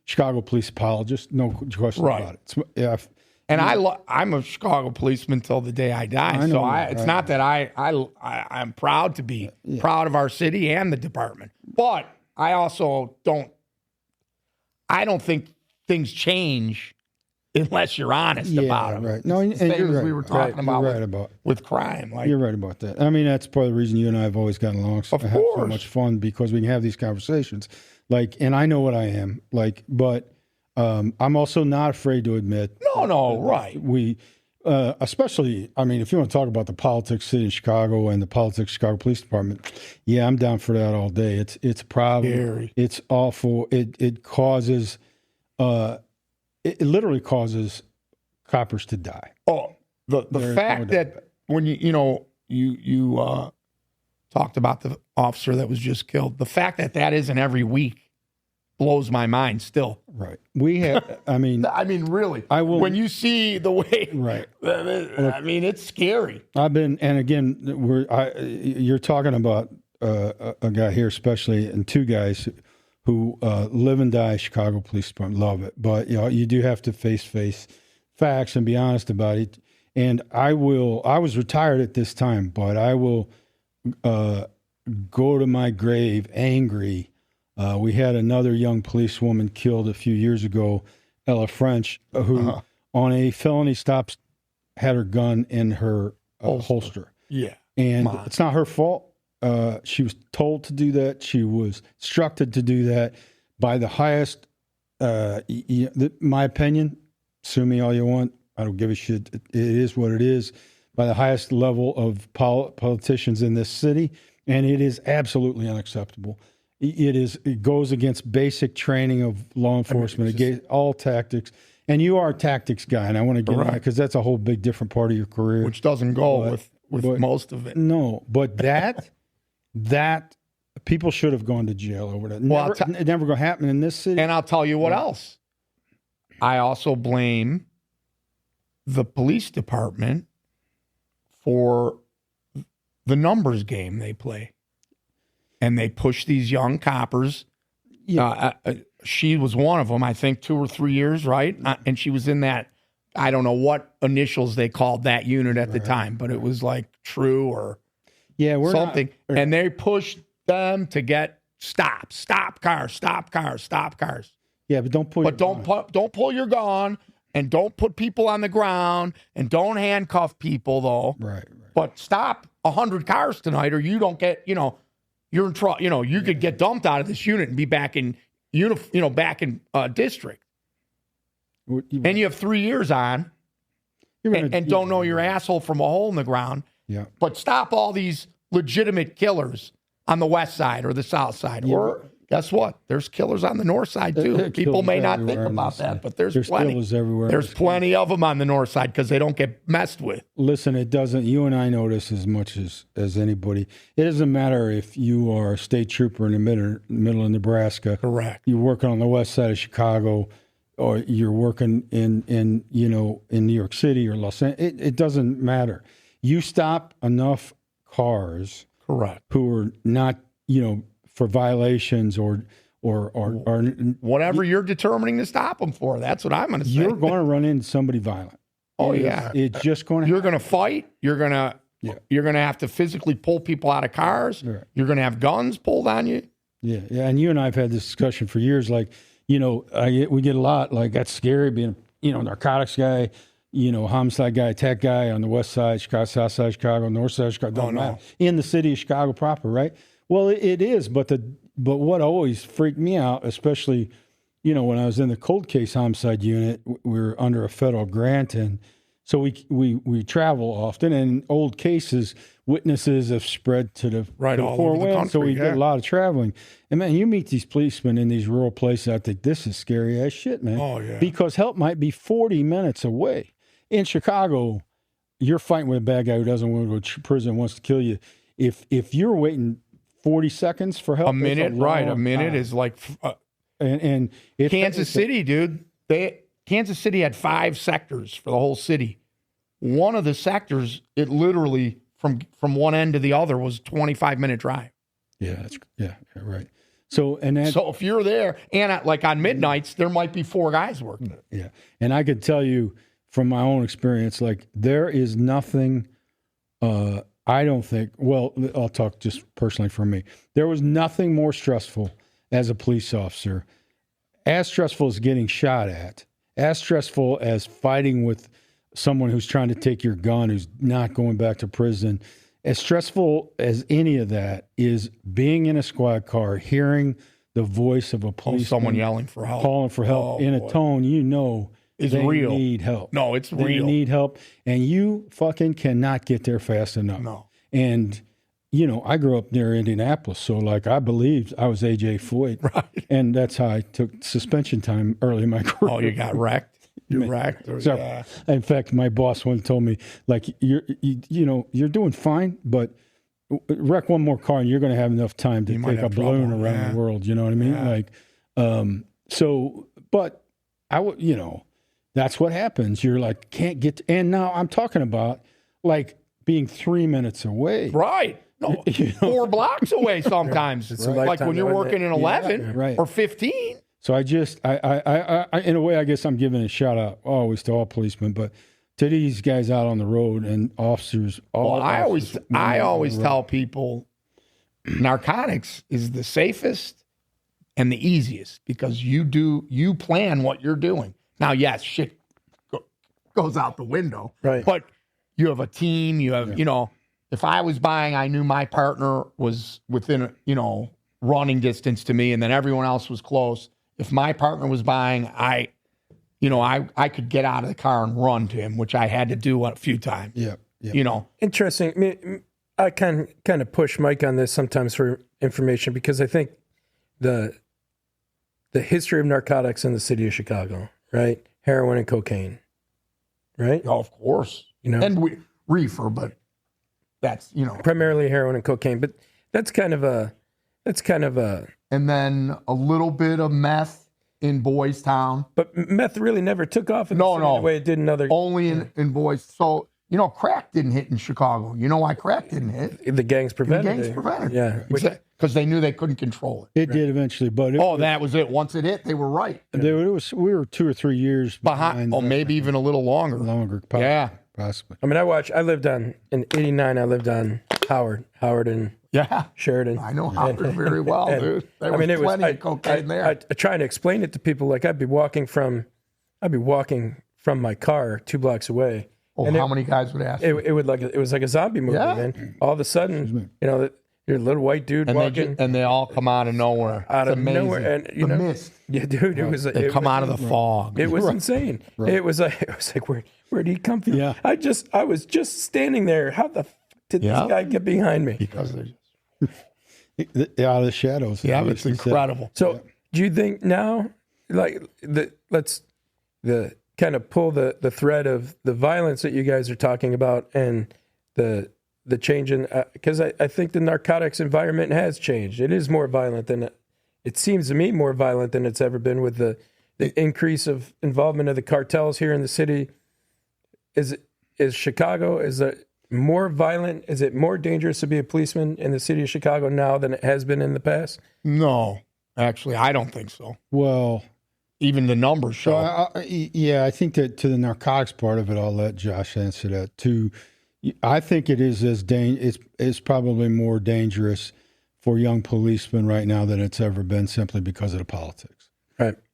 Chicago police apologist, no question about it. And I'm a Chicago policeman till the day I die. It's not that I'm proud to be proud of our city and the department, but I also don't think things change unless you're honest about them. Right. No, and same you're as right. we were talking about with crime. Like, you're right about that. I mean, that's part of the reason you and I have always gotten along. Of have course. so much fun because we can have these conversations. Like, and I know what I am like, but I'm also not afraid to admit. No, right. We, especially, I mean, if you want to talk about the politics of the city of Chicago and the politics of Chicago Police Department, yeah, I'm down for that all day. It's a problem. Scary. It's awful. It causes, it literally causes coppers to die. Oh, the fact that when you talked about the officer that was just killed, the fact that isn't every week blows my mind still. Right. We have, I mean, really. I will. When you see the way, right. I mean, it's scary. I've been, and again, you're talking about a guy here, especially, and two guys who live and die Chicago Police Department, love it. But you do have to face facts and be honest about it. And I was retired at this time, but I will go to my grave angry. We had another young policewoman killed a few years ago, Ella French, who on a felony stop had her gun in her holster. Yeah. And it's not her fault. She was told to do that. She was instructed to do that by the highest, my opinion, sue me all you want. I don't give a shit. It is what it is, by the highest level of politicians in this city. And it is absolutely unacceptable. It goes against basic training of law enforcement, against all tactics. And you are a tactics guy, and I want to get on that because that's a whole big different part of your career. Which doesn't go with most of it. No, but that people should have gone to jail over that. It's never going to happen in this city. And I'll tell you what else. I also blame the police department for the numbers game they play. And they push these young coppers. Yeah. She was one of them, I think, 2 or 3 years, right? And she was in that, I don't know what initials they called that unit at the time, but it was like True or something. And they pushed them to get stop cars. Yeah, but don't pull your gun, and don't put people on the ground, and don't handcuff people, though. Right. But stop 100 cars tonight, or you don't get, you're in trouble. You could get dumped out of this unit and be back in district. And you have 3 years on, and don't know your asshole from a hole in the ground. Yeah. But stop all these legitimate killers on the west side or the south side. Yeah. Or guess what? There's killers on the north side too. People may not think about that, but there's plenty. Killers everywhere. There's plenty of them on the north side because they don't get messed with. Listen, it doesn't. You and I know this as much as anybody. It doesn't matter if you are a state trooper in the middle of Nebraska. Correct. You're working on the west side of Chicago, or you're working in New York City or Los Angeles. It doesn't matter. You stop enough cars, correct, who are not for violations or whatever you're determining to stop them for. That's what I'm going to say. You're going to run into somebody violent. It's just going to. You're going to fight. You're going to have to physically pull people out of cars. Right. You're going to have guns pulled on you. Yeah. And you and I have had this discussion for years. Like, we get a lot. Like, that's scary being narcotics guy, homicide guy, attack guy on the west side, Chicago, south side of Chicago, north side of Chicago. Don't matter. In the city of Chicago proper, right? Well, it is, but what always freaked me out, especially, when I was in the cold case homicide unit, we were under a federal grant, and so we travel often. And in old cases, witnesses have spread to the Right, to the all four over the winds, country, so we yeah. get a lot of traveling. And man, you meet these policemen in these rural places. I think this is scary as shit, man. Oh, yeah. Because help might be 40 minutes away. In Chicago, you're fighting with a bad guy who doesn't want to go to prison, wants to kill you. If you're waiting 40 seconds for help, A minute, it's right? A long minute time. is like and it's, Kansas City, dude. Kansas City had 5 sectors for the whole city. One of the sectors, it literally from one end to the other was 25-minute drive. Yeah, right. So So if you're there, and like on midnights, there might be 4 guys working. Yeah, and I could tell you from my own experience, like there is nothing. I don't think. Well, I'll talk just personally for me. There was nothing more stressful as a police officer, as stressful as getting shot at, as stressful as fighting with someone who's trying to take your gun, who's not going back to prison. As stressful as any of that is being in a squad car, hearing the voice of a policeman, Someone yelling for help, calling for help in a tone you know is they real. need help. No, it's They real. need help, and you fucking cannot get there fast enough. No. And, you know, I grew up near Indianapolis, so, like, I believed I was A.J. Foyt. Right. And that's how I took suspension time early in my career. Oh, you got wrecked. You wrecked. So, Yeah. in fact, my boss once told me, like, you're doing fine, but wreck one more car and you're going to have enough time to might take a have balloon trouble. around Yeah. the world. You know what I mean? Yeah. Like, so, but I would, that's what happens. You're like, can't get, and now I'm talking about like being 3 minutes away. Right. No, 4 blocks away sometimes. It's a Like lifetime, when you're isn't it? working in 11 right. or 15. So I just, I, in a way, I guess I'm giving a shout out always to all policemen, but to these guys out on the road and officers. Well, I always tell people narcotics is the safest and the easiest because you plan what you're doing. Now, yes, shit goes out the window, Right. But you have a team, you have, if I was buying, I knew my partner was within, running distance to me and then everyone else was close. If my partner was buying, I could get out of the car and run to him, which I had to do a few times. Yeah. Interesting. I mean, I kind of push Mike on this sometimes for information because I think the history of narcotics in the city of Chicago, right? Heroin and cocaine, right? Oh, of course. And reefer, but that's, primarily heroin and cocaine, but that's kind of a and then a little bit of meth in Boys Town. but meth really never took off in the city the way it did in other Only in Boys. So, crack didn't hit in Chicago. You know why crack didn't hit? the gangs prevented it. Prevented it. Yeah. Because they knew they couldn't control it. It did eventually, but That was it. Once it hit, they were right. we were 2 or 3 years behind. Maybe even a little longer. Yeah. Possibly. I mean, I lived in 89, I lived on Howard and Yeah. Sheridan. I know Howard very well, dude. There was plenty of cocaine there. I try to explain it to people. Like I'd be walking from my car 2 blocks away. Oh, how many guys would ask? It was like a zombie movie, Yeah. man. All of a sudden, you're a little white dude walking and they all come out of nowhere. out It's of amazing. nowhere, and the mist. Yeah, dude, it was. They come out of the fog. It was insane. It was like where did he come from? Yeah. I was just standing there. How the f- did this guy get behind me? Because they're Out of the shadows. yeah, it's incredible. So, do you think now, like let's kind of pull the thread of the violence that you guys are talking about and the change in because I think the narcotics environment has changed. It is more violent than it seems to me more violent than it's ever been with the increase of involvement of the cartels here in the city. Is Chicago, is it more violent? Is it more dangerous to be a policeman in the city of Chicago now than it has been in the past? No, actually, I don't think so. Well, Even the numbers show. I think that to the narcotics part of it, I'll let Josh answer that too. I think it is it's probably more dangerous for young policemen right now than it's ever been simply because of the politics.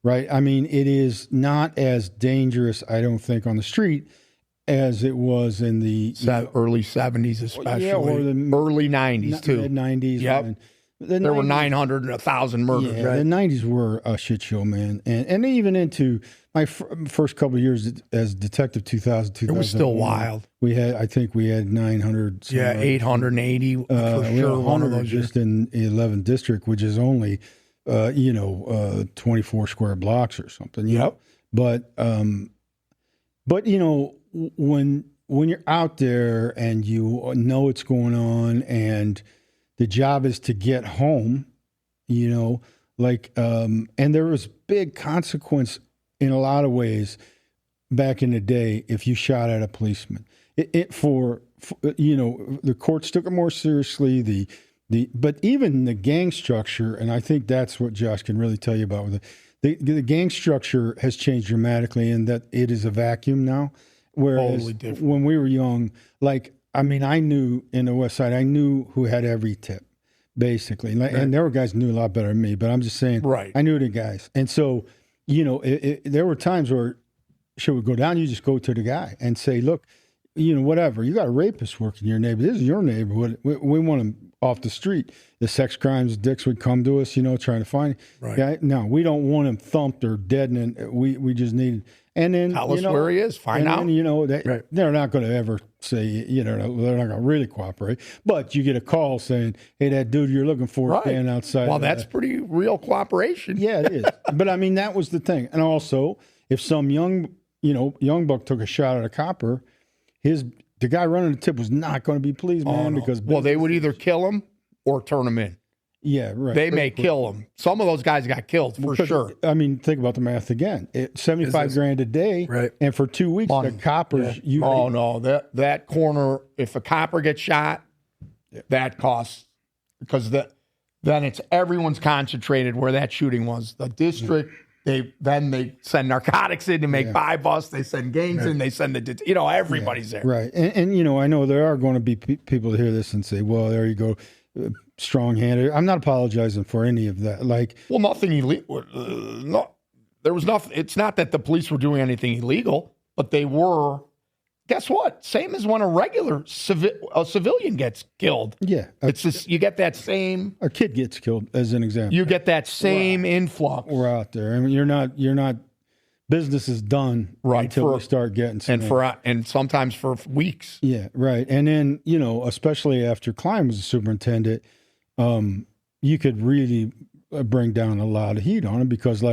Right. I mean, it is not as dangerous, I don't think, on the street as it was in the early 70s especially. or the early 90s too. Mid-90s. Yep. And there were 900 and 1,000 murders. Yeah, the 90s were a shit show, man. And even into my first couple of years as detective, 2000, It was still wild. I think we had 900. Yeah, 880 for sure. One of those just in 11th district, which is only, 24 square blocks or something. Yep. But when you're out there and you know what's going on and the job is to get home, and there was big consequence in a lot of ways back in the day if you shot at a policeman. The courts took it more seriously. But even the gang structure, and I think that's what Josh can really tell you about with the gang structure has changed dramatically in that it is a vacuum now. Whereas totally when we were young, I knew in the West Side, I knew who had every tip, basically. And there were guys who knew a lot better than me, but I'm just saying, right. I knew the guys. And so, there were times where shit would go down, you just go to the guy and say, look, whatever, you got a rapist working in your neighborhood. This is your neighborhood. We want him off the street. The sex crimes dicks would come to us, trying to find right. guy. No, we don't want him thumped or dead. And we just need, and then tell us where he is. Find out. Then, they're not going to ever say, they're not going to really cooperate. But you get a call saying, "Hey, that dude you're looking for is standing outside." Well, that's pretty real cooperation. Yeah, it is. But that was the thing. And also, if some young buck took a shot at a copper, the guy running the tip was not going to be pleased, man, because they would either kill him or turn him in. Yeah, right. They may kill him. Some of those guys got killed for sure. Think about the math again. $75,000 a day, right? And for 2 weeks, the coppers. Yeah. That corner. If a copper gets shot, that costs because then it's everyone's concentrated where that shooting was. The district. They send narcotics in to make buy busts. They send gangs in. They send everybody's there. Right. And I know there are going to be people to hear this and say, well, there you go, strong-handed. I'm not apologizing for any of that. Nothing illegal. There was nothing. It's not that the police were doing anything illegal, but they were. Guess what? Same as when a regular civilian gets killed. Yeah. It's just, you get that same. A kid gets killed, as an example. You get that same influx. We're out there. I mean, you're not. Business is done until we start getting some. And sometimes for weeks. Yeah, right. And then especially after Klein was the superintendent, you could really bring down a lot of heat on him because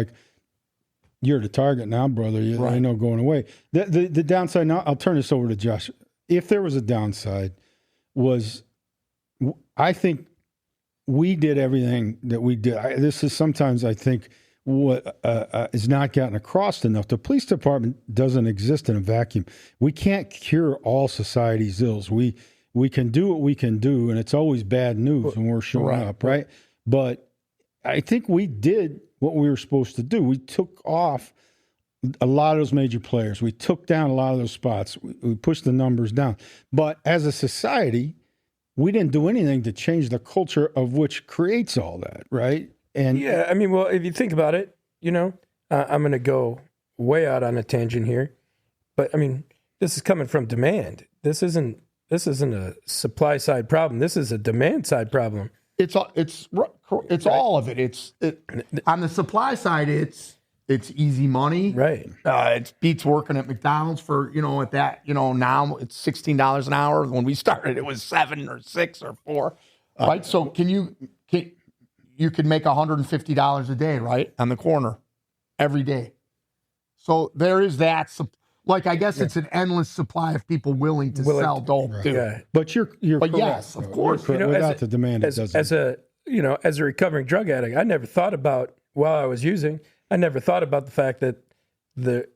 you're the target now, brother. Ain't no going away. The downside, now I'll turn this over to Josh. If there was a downside, I think we did everything that we did. This is sometimes, I think, what is not gotten across enough. The police department doesn't exist in a vacuum. We can't cure all society's ills. We can do what we can do, and it's always bad news when we're showing up, right? But I think we did what we were supposed to do. We took off a lot of those major players. We took down a lot of those spots. We pushed the numbers down. But as a society, we didn't do anything to change the culture of which creates all that, right? And if you think about it, I'm going to go way out on a tangent here, but this is coming from demand. This isn't a supply side problem. This is a demand side problem. It's all of it. On the supply side, it's easy money. Right. It beats working at McDonald's for, at that, now it's $16 an hour. When we started, it was $7 or $6 or $4. Right. So you can make $150 a day, right? On the corner every day. So there is that. I guess it's an endless supply of people willing to sell dope too. Yeah. But you're but correct, yes, of course. Without the demand, it doesn't. As a recovering drug addict, I never thought about while I was using. I never thought about the fact that the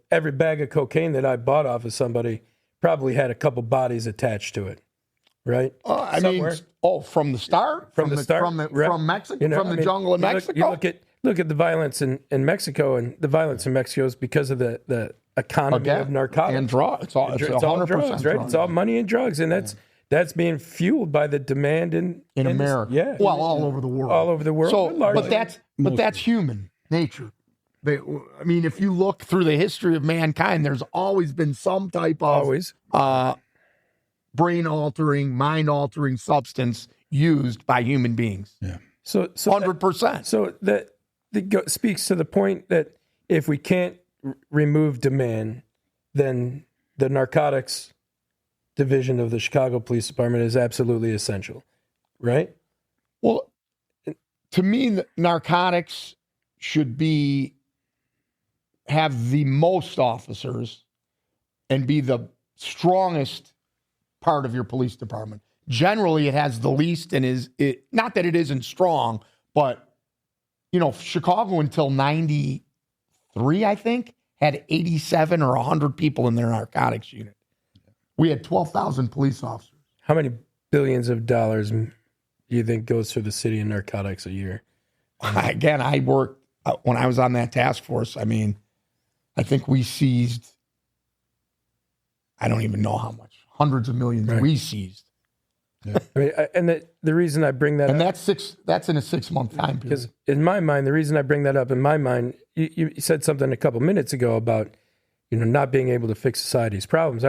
every bag of cocaine that I bought off of somebody probably had a couple bodies attached to it, right? From the start, from Mexico, from the jungle in Mexico. Look at the violence in Mexico, and the violence in Mexico is because of the economy of narcotics and drugs. It's all 100% drugs, right? It's all money and drugs, and that's being fueled by the demand in America. All over the world. All over the world. So, but that's human nature. If you look through the history of mankind, there's always been some type of brain-altering, mind-altering substance used by human beings. Yeah. So 100%. So that speaks to the point that if we can't remove demand, then the narcotics division of the Chicago Police Department is absolutely essential, right? Well, to me, narcotics should have the most officers and be the strongest part of your police department. Generally, it has the least and not that it isn't strong, but, Chicago until 93, I think, had 87 or 100 people in their narcotics unit. We had 12,000 police officers. How many billions of dollars do you think goes through the city in narcotics a year? Again, I worked, when I was on that task force, I think we seized, I don't even know how much, hundreds of millions we seized. Yeah. And the reason I bring that up. And that's in a 6-month time period. Because in my mind, the reason I bring that up, in my mind, you said something a couple minutes ago about, not being able to fix society's problems.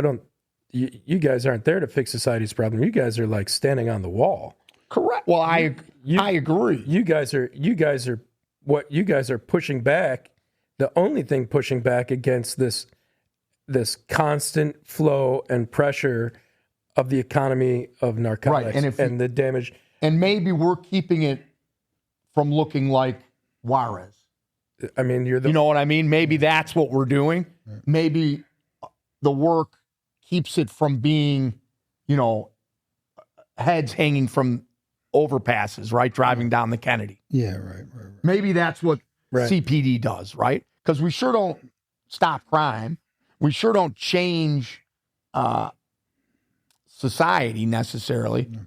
You guys aren't there to fix society's problem. You guys are like standing on the wall. Correct. Well, I agree. You guys are pushing back. The only thing pushing back against this constant flow and pressure of the economy of narcotics and the damage. And maybe we're keeping it from looking like Juarez. I mean, you know what I mean? Maybe that's what we're doing. Maybe the work keeps it from being, heads hanging from overpasses, right? Driving down the Kennedy. Yeah, right. Maybe that's what CPD does, right? Because we sure don't stop crime. We sure don't change society necessarily. Yeah.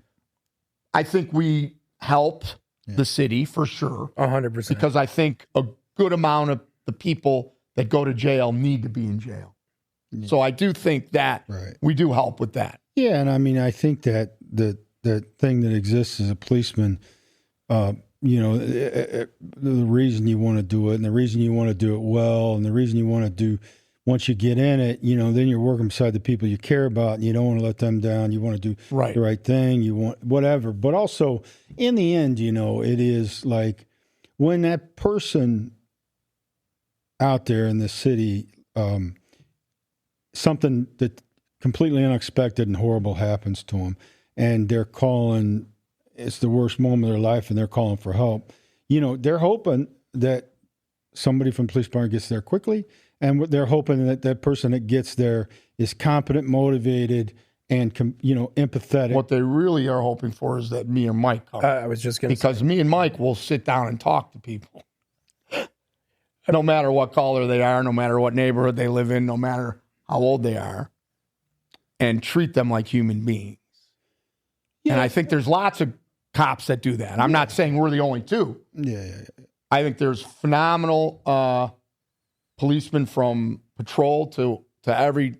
I think we help the city for sure. 100%. Because I think a good amount of the people that go to jail need to be in jail. Yeah. So I do think that we do help with that. Yeah, and I think that the thing that exists as a policeman, the reason you want to do it and the reason you want to do it well and the reason you want to do, once you get in it, then you're working beside the people you care about and you don't want to let them down. You want to do the right thing. You want whatever. But also, in the end, it is like when that person out there in the city, something that completely unexpected and horrible happens to them, and they're calling, it's the worst moment of their life, and they're calling for help. They're hoping that somebody from the police department gets there quickly, and they're hoping that that person that gets there is competent, motivated, and empathetic. What they really are hoping for is that me and Mike come. I was just going to say. Because me and Mike will sit down and talk to people. No matter what color they are, no matter what neighborhood they live in, no matter how old they are, and treat them like human beings. Yeah. And I think there's lots of cops that do that. I'm not saying we're the only two. Yeah. I think there's phenomenal policemen from patrol to every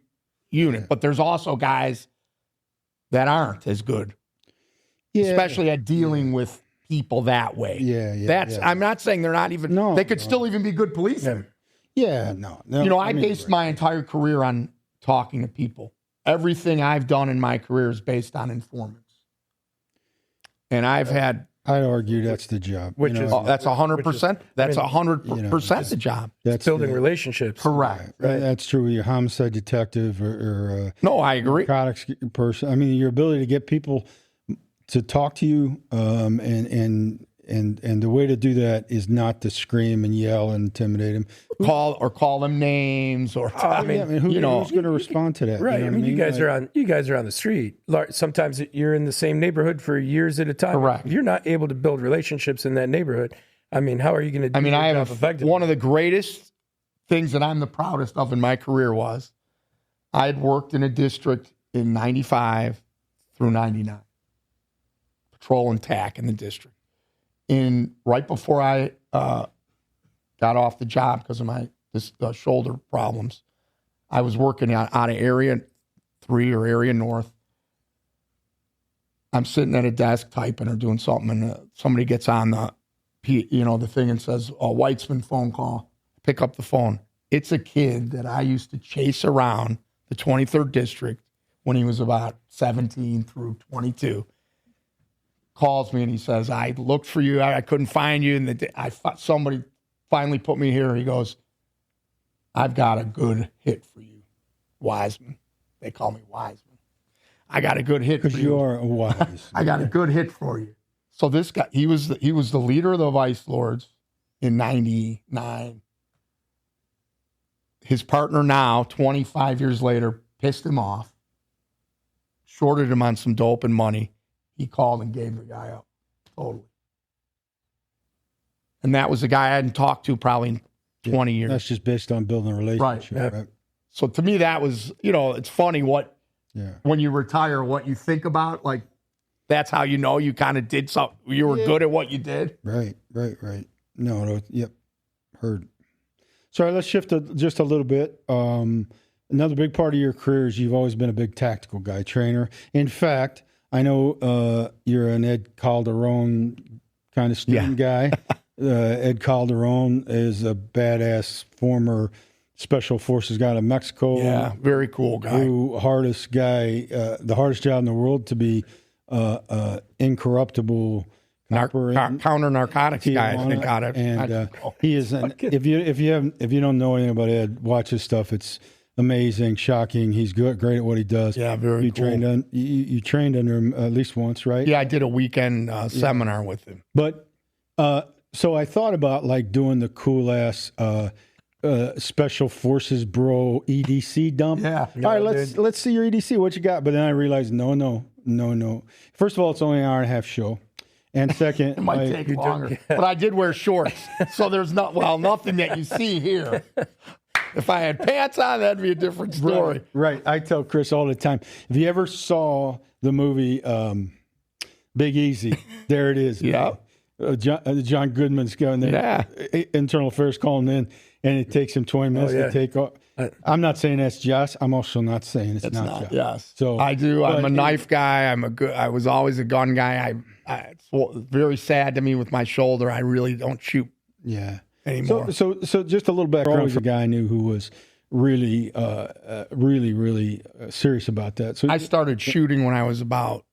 unit, but there's also guys that aren't as good, especially at dealing with people that way. I'm not saying they're not even. No, they could still even be good policemen. No. I based my entire career on talking to people. Everything I've done in my career is based on informants, and I've had. I'd argue that's the job. That's 100%. That's 100% the job. That's building relationships. Correct. Right. That's true with your homicide detective or no, I agree. Narcotics person. Your ability to get people to talk to you, and the way to do that is not to scream and yell and intimidate them. Call them names or who's going to respond to that? Right. You guys are on the street. Sometimes you're in the same neighborhood for years at a time. Correct. If you're not able to build relationships in that neighborhood, how are you going to do your job effectively? One of the greatest things that I'm the proudest of in my career was I had worked in a district in 95 through 99. Patrol and TAC in the district. Right before I got off the job because of my shoulder problems, I was working out of Area 3 or Area North. I'm sitting at a desk typing or doing something, and somebody gets on the thing and says, Weitzman phone call. Pick up the phone. It's a kid that I used to chase around the 23rd district when he was about 17 through 22. calls me and he says, I looked for you. I couldn't find you. And somebody finally put me here. He goes, I've got a good hit for you, Weitzman. They call me Weitzman. I got a good hit for you. Because you are a wise. I got a good hit for you. So this guy, he was the leader of the Vice Lords in 99. His partner now, 25 years later, pissed him off, shorted him on some dope and money. He called and gave the guy up, totally. And that was the guy I hadn't talked to probably in 20 years. That's just based on building a relationship. Right. So to me, that was, it's funny when you retire, what you think about, like, that's how you know you kind of did something. You were good at what you did. Right. No, yep, heard. Sorry, let's shift just a little bit. Another big part of your career is you've always been a big tactical guy, trainer. In fact, I know you're an Ed Calderon kind of student guy. Ed Calderon is a badass former Special Forces guy in Mexico. Yeah, very cool guy. The hardest job in the world to be incorruptible counter narcotics guy. I think got it. And he is if you don't know anything about Ed, watch his stuff. It's amazing, shocking. He's great at what he does. Yeah, very cool. You trained under him at least once, right? Yeah, I did a weekend seminar with him. But so I thought about like doing the cool ass Special Forces bro EDC dump. Yeah. All right, let's see your EDC. What you got? But then I realized no. First of all, it's only an hour and a half show. And second, it might take longer. But I did wear shorts. So there's nothing that you see here. If I had pants on, that'd be a different story. Right. I tell Chris all the time, if you ever saw the movie Big Easy, there it is. Yeah. John Goodman's going there. Yeah. Internal Affairs calling in, and it takes him 20 minutes to take off. I'm not saying that's Josh. I'm also not saying it's not Josh. Yes. So I do. I'm a knife guy. I was always a gun guy. It's very sad to me with my shoulder. I really don't shoot. Yeah. Anymore. So just a little background. Always a guy I knew who was really, really serious about that. So I started shooting when I was about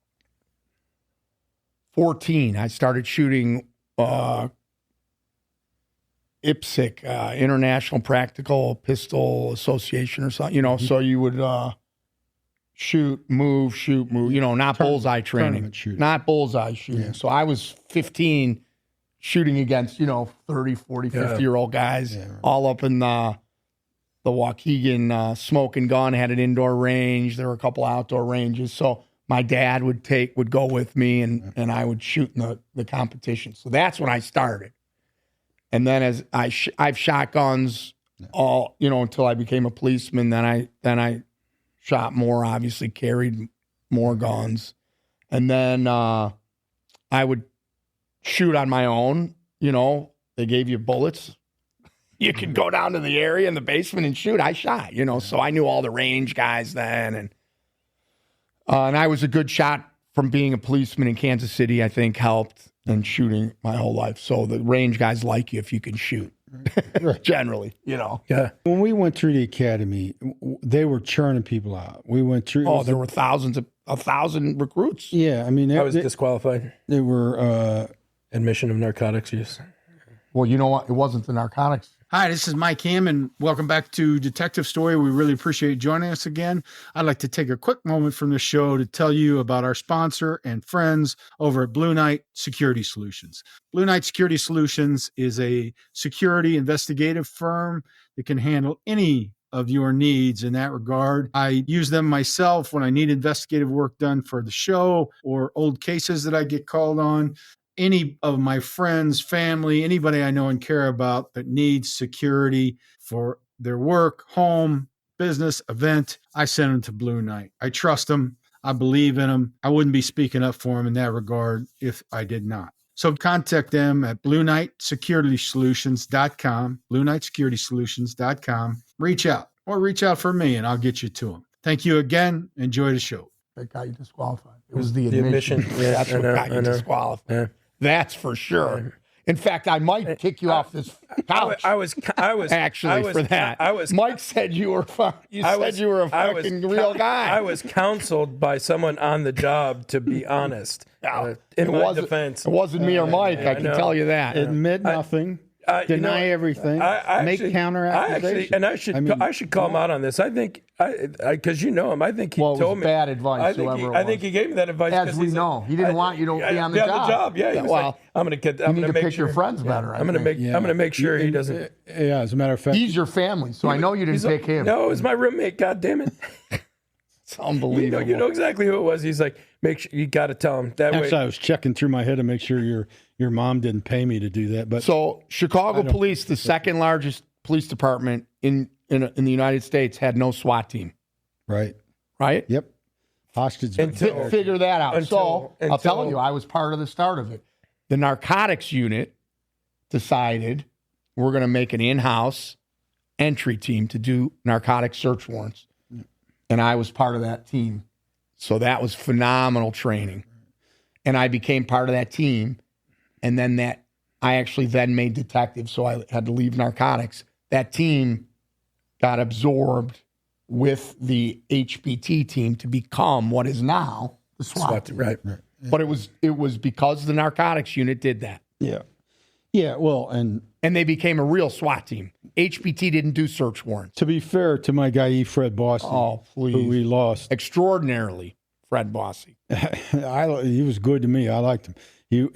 14. I started shooting IPSC, International Practical Pistol Association or something. So you would shoot, move. Not bullseye training, not bullseye shooting. Yeah. So I was 15. Shooting against, 30, 40, 50-year-old guys, all up in the Waukegan Smoke and Gun, had an indoor range. There were a couple outdoor ranges. So my dad would go with me, and I would shoot in the competition. So that's when I started. And then as I've shot guns all, until I became a policeman. Then I shot more, obviously carried more guns. And then I would shoot on my own. They gave you bullets. You could go down to the area in the basement and shoot. I shot, so I knew all the range guys then. And I was a good shot from being a policeman in Kansas City, I think helped, and shooting my whole life. So the range guys like you if you can shoot, generally, Yeah. When we went through the academy, they were churning people out. We went through. Oh, there were thousands of 1,000 recruits. Yeah. I mean, I was disqualified. They were. Admission of narcotics use. Well, you know what? It wasn't the narcotics. Hi, this is Mike Hammond. Welcome back to Detective Story. We really appreciate you joining us again. I'd like to take a quick moment from the show to tell you about our sponsor and friends over at Blue Knight Security Solutions. Blue Knight Security Solutions is a security investigative firm that can handle any of your needs in that regard. I use them myself when I need investigative work done for the show or old cases that I get called on. Any of my friends, family, anybody I know and care about that needs security for their work, home, business, event, I send them to Blue Knight. I trust them. I believe in them. I wouldn't be speaking up for them in that regard if I did not. So contact them at BlueKnightSecuritySolutions.com, BlueKnightSecuritySolutions.com. Reach out for me and I'll get you to them. Thank you again. Enjoy the show. That got you disqualified. It was the admission. Yeah, That's what got you disqualified. Yeah. That's for sure. In fact, I might kick you off this couch. I was actually for that. Mike said you were. You said you were a fucking real guy. I was counseled by someone on the job to be honest. In my defense, it wasn't me or Mike. I can tell you that. Admit nothing. Deny everything. Make counter accusations. I should call him out on this. I think because you know him. I think he told me bad advice. I think he gave me that advice. As we know, he didn't want you to be on the job. Yeah. Well, I'm going to pick your friends better. I'm going to make sure he doesn't. Yeah, as a matter of fact, he's your family, so I know you didn't pick him. No, it's my roommate. God damn it. It's unbelievable. You know exactly who it was. He's like, make sure you got to tell him that way. Actually, I was checking through my head to make sure your mom didn't pay me to do that. But so Chicago police, the second largest police department in the United States, had no SWAT team. Right. Yep. Hostage. Figure that out. I'll tell you, I was part of the start of it. The narcotics unit decided we're going to make an in-house entry team to do narcotic search warrants. And I was part of that team. So that was phenomenal training. And I became part of that team. And then I actually then made detective, so I had to leave narcotics. That team got absorbed with the HBT team to become what is now the SWAT team. Right. But it was because the narcotics unit did that. Yeah. Yeah, well, and they became a real SWAT team. HBT didn't do search warrants. To be fair to my guy, Fred Bossy, who we lost. Extraordinarily, Fred Bossy. He was good to me. I liked him. We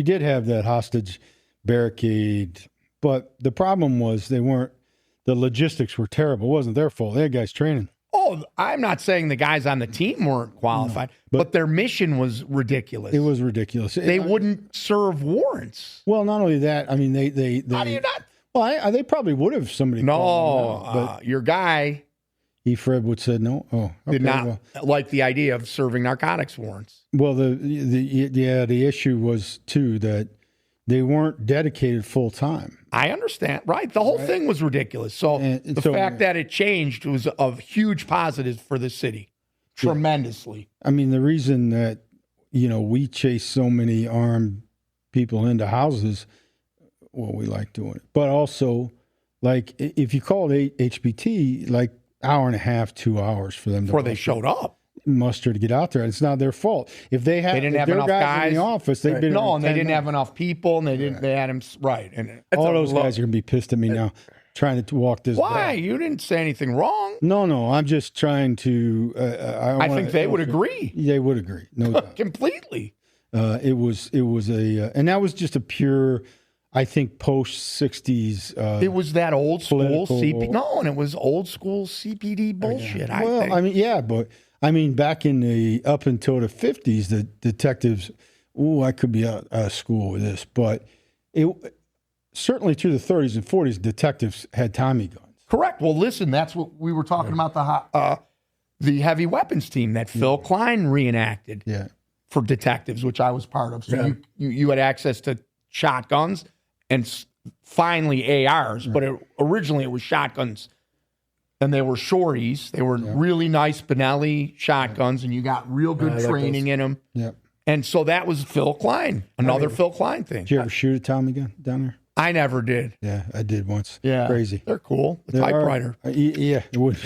did have that hostage barricade, but the problem was the logistics were terrible. It wasn't their fault. They had guys training. Oh, I'm not saying the guys on the team weren't qualified, but their mission was ridiculous. It was ridiculous. They wouldn't serve warrants. Well, not only that, I mean, they How do you not? Well, they probably would have somebody. No, but your guy, Fred would said no. Oh, okay, did not like the idea of serving narcotics warrants. Well, the issue was too that they weren't dedicated full time. I understand, right? The whole thing was ridiculous. So the fact that it changed was a huge positive for the city, tremendously. I mean, the reason that we chase so many armed people into houses, well, we like doing it, but also, like, if you call it HBT, like hour and a half, 2 hours for them before they showed up. Muster to get out there. It's not their fault. If they didn't have enough guys in the office, they'd been and they didn't have enough people, and they had him right. And all those guys are gonna be pissed at me now, trying to walk this. Why? back. You didn't say anything wrong. No. I'm just trying to. I think they would agree. They would agree. No doubt. Completely. It was and that was just a pure. I think post 60s. It was that old school CPD. No, and it was old school CPD bullshit. Well, I mean, yeah, but. I mean, back in up until the 50s, the detectives, I could be out of school with this, but certainly through the 30s and 40s, detectives had Tommy guns. Correct. Well, listen, that's what we were talking about, the heavy weapons team that Phil Klein reenacted for detectives, which I was part of. So you had access to shotguns and finally ARs, but originally it was shotguns. And they were shorties. They were really nice Benelli shotguns, and you got real good training in them. Yeah. And so that was Phil Klein, another Phil Klein thing. Did you ever shoot a Tommy gun down there? I never did. Yeah, I did once. Yeah. Crazy. They're cool. The typewriter. Yeah, it would.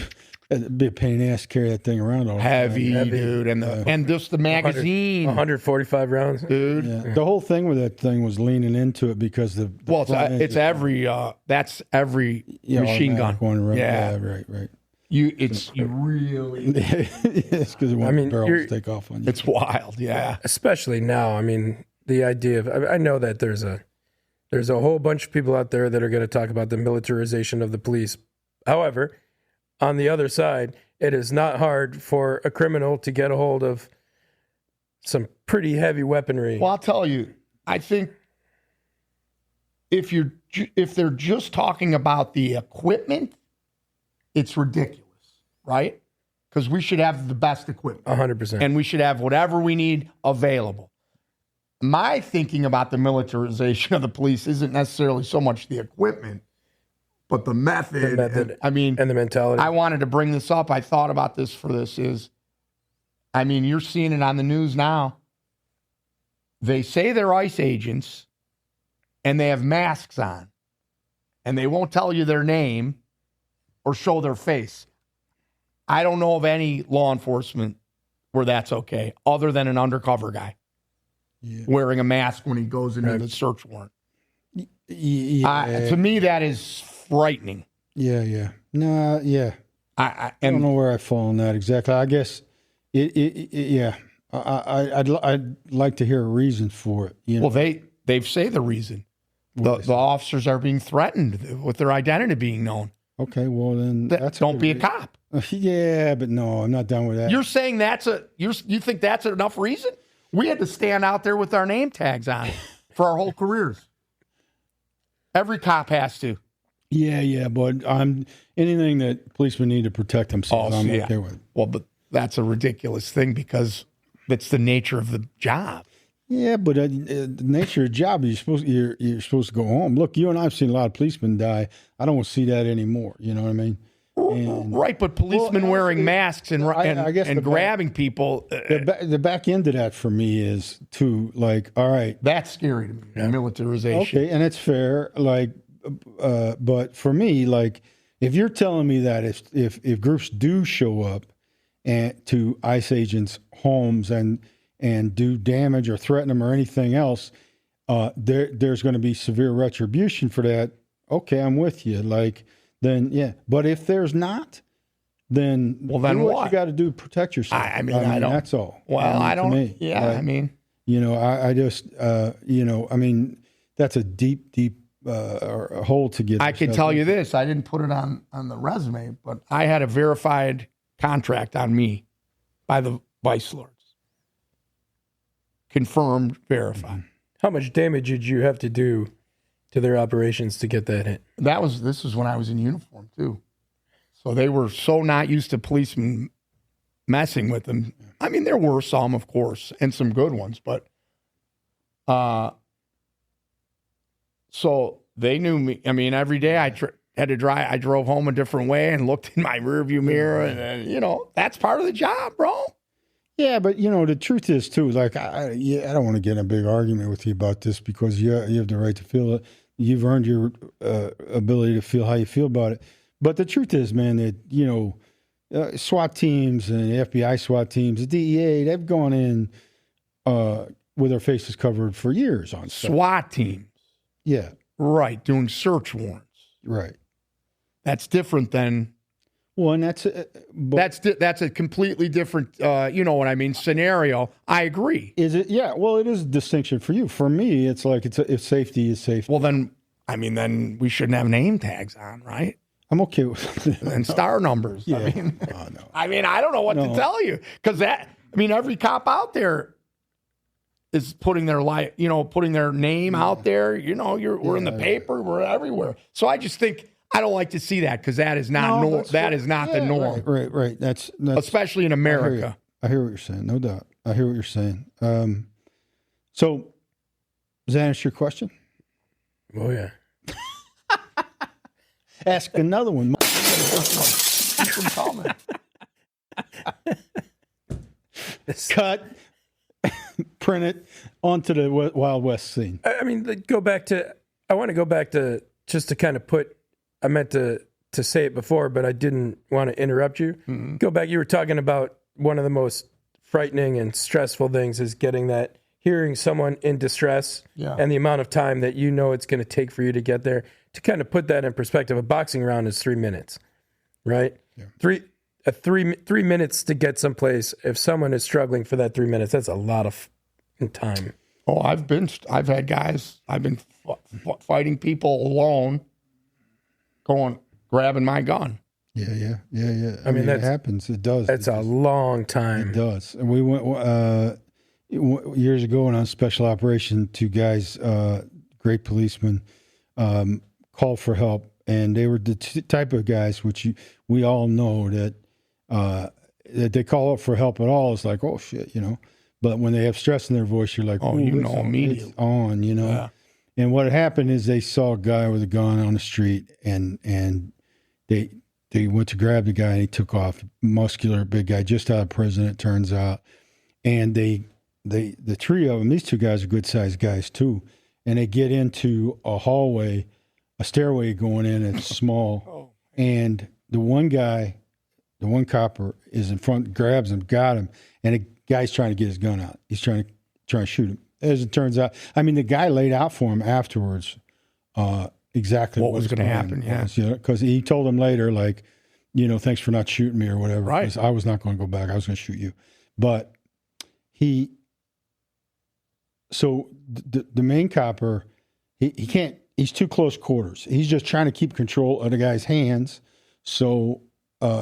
It'd be a pain in the ass to carry that thing around all the time. Heavy, dude. And just the magazine. 145 rounds. Dude. Yeah. The whole thing with that thing was leaning into it because it's every that's every machine gun. Yeah, right. You really it's because barrels take off on you. It's wild, yeah. Especially now. I mean, the idea of I know that there's a whole bunch of people out there that are going to talk about the militarization of the police. However, on the other side, it is not hard for a criminal to get a hold of some pretty heavy weaponry. Well, I'll tell you, I think if they're just talking about the equipment, it's ridiculous, right? Because we should have the best equipment. 100%. And we should have whatever we need available. My thinking about the militarization of the police isn't necessarily so much the equipment, but the method. And the mentality. I wanted to bring this up. I thought about this for this you're seeing it on the news now. they say they're ICE agents and they have masks on and they won't tell you their name or show their face. I don't know of any law enforcement where that's okay, other than an undercover guy wearing a mask when he goes into the search warrant. To me, that is frightening. Yeah. No, yeah. I don't know where I fall on that exactly. I guess yeah. I'd like to hear a reason for it. You know? Well, they say the reason. The officers are being threatened with their identity being known. Okay, well then don't be a cop. Yeah, but no, I'm not done with that. You're saying you think that's enough reason? We had to stand out there with our name tags on for our whole careers. Every cop has to. Yeah, but anything that policemen need to protect themselves, I'm okay with. Well, but that's a ridiculous thing because it's the nature of the job. Yeah, but the nature of the job, you're supposed to go home. Look, you and I have seen a lot of policemen die. I don't want to see that anymore. You know what I mean? Right, but policemen wearing masks and grabbing people. The back end of that for me is to all right. That's scary to me. Yeah. Militarization. Okay, and it's fair. But for me, if you're telling me that if groups do show up to ICE agents' homes and do damage or threaten them or anything else, there's going to be severe retribution for that. Okay, I'm with you. Then yeah, but if there's not, then do what you got to do to protect yourself. I mean, that's all. Well, I don't. Me, yeah, I mean, I just, that's a deep hole to get. I can tell you this: I didn't put it on the resume, but I had a verified contract on me by the vice lords, confirmed, verified. How much damage did you have to do to their operations to get that hit? This was when I was in uniform too. So they were so not used to policemen messing with them. I mean, there were some, of course, and some good ones, but so they knew me. I mean, every day I had to drive. I drove home a different way and looked in my rearview mirror, and that's part of the job, bro. Yeah, but the truth is too. I don't want to get in a big argument with you about this because you have the right to feel it. You've earned your ability to feel how you feel about it. But the truth is, man, that SWAT teams and FBI SWAT teams, the DEA, they've gone in with their faces covered for years on stuff. SWAT teams. Yeah. Right, doing search warrants. Right. That's different than. Well, and that's a completely different, scenario. I agree. Is it? Yeah. Well, it is a distinction for you. For me, it's if safety is safety. Well, then we shouldn't have name tags on, right? I'm okay with it. And star numbers. Yeah. No. I don't know what to tell you because every cop out there is putting their putting their name out there. We're in the paper, we're everywhere. So I just think. I don't like to see that because that is not the norm. Right. That's especially in America. I hear what you're saying, no doubt. I hear what you're saying. So, does that answer your question? Oh yeah. Ask another one. Cut. Print it onto the Wild West scene. I mean, I want to go back to just to kind of put. I meant to say it before, but I didn't want to interrupt you. Mm-hmm. Go back. You were talking about one of the most frightening and stressful things is hearing someone in distress and the amount of time that it's going to take for you to get there. To kind of put that in perspective, a boxing round is 3 minutes, right? Yeah. Three minutes to get someplace. If someone is struggling for that 3 minutes, that's a lot of time. Oh, I've had guys. I've been fighting people alone. Grabbing my gun. Yeah. I mean, it happens. It does. That's a long time. It does. And we went years ago on special operation. 2 guys, great policemen, called for help, and they were the type of guys which we all know that they call up for help at all. It's like, oh shit, But when they have stress in their voice, you're like, immediately. It's on, Yeah. And what happened is they saw a guy with a gun on the street, and they went to grab the guy, and he took off. Muscular, big guy, just out of prison, it turns out. And they the trio of them, these two guys are good sized guys too, and they get into a hallway, a stairway going in. It's small, and the one copper is in front, grabs him, got him, and the guy's trying to get his gun out. He's trying to shoot him. As it turns out, I mean, the guy laid out for him afterwards exactly what was going to happen. Yeah, because he told him later, like, thanks for not shooting me or whatever. Right. 'Cause I was not going to go back. I was going to shoot you. But so the main copper, he can't. He's too close quarters. He's just trying to keep control of the guy's hands, so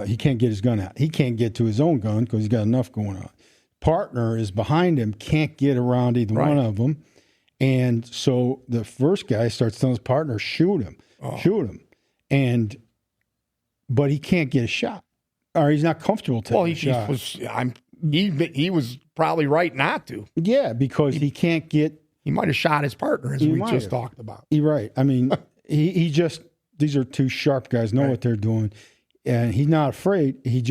he can't get his gun out. He can't get to his own gun because he's got enough going on. Partner is behind him, can't get around either one of them. And so the first guy starts telling his partner, shoot him. But he can't get a shot, or he's not comfortable taking a shot. He was probably right not to. Yeah, because he can't get. He might have shot his partner, as we just talked about. You're right. I mean, he just, these are two sharp guys, know what they're doing. And he's not afraid. He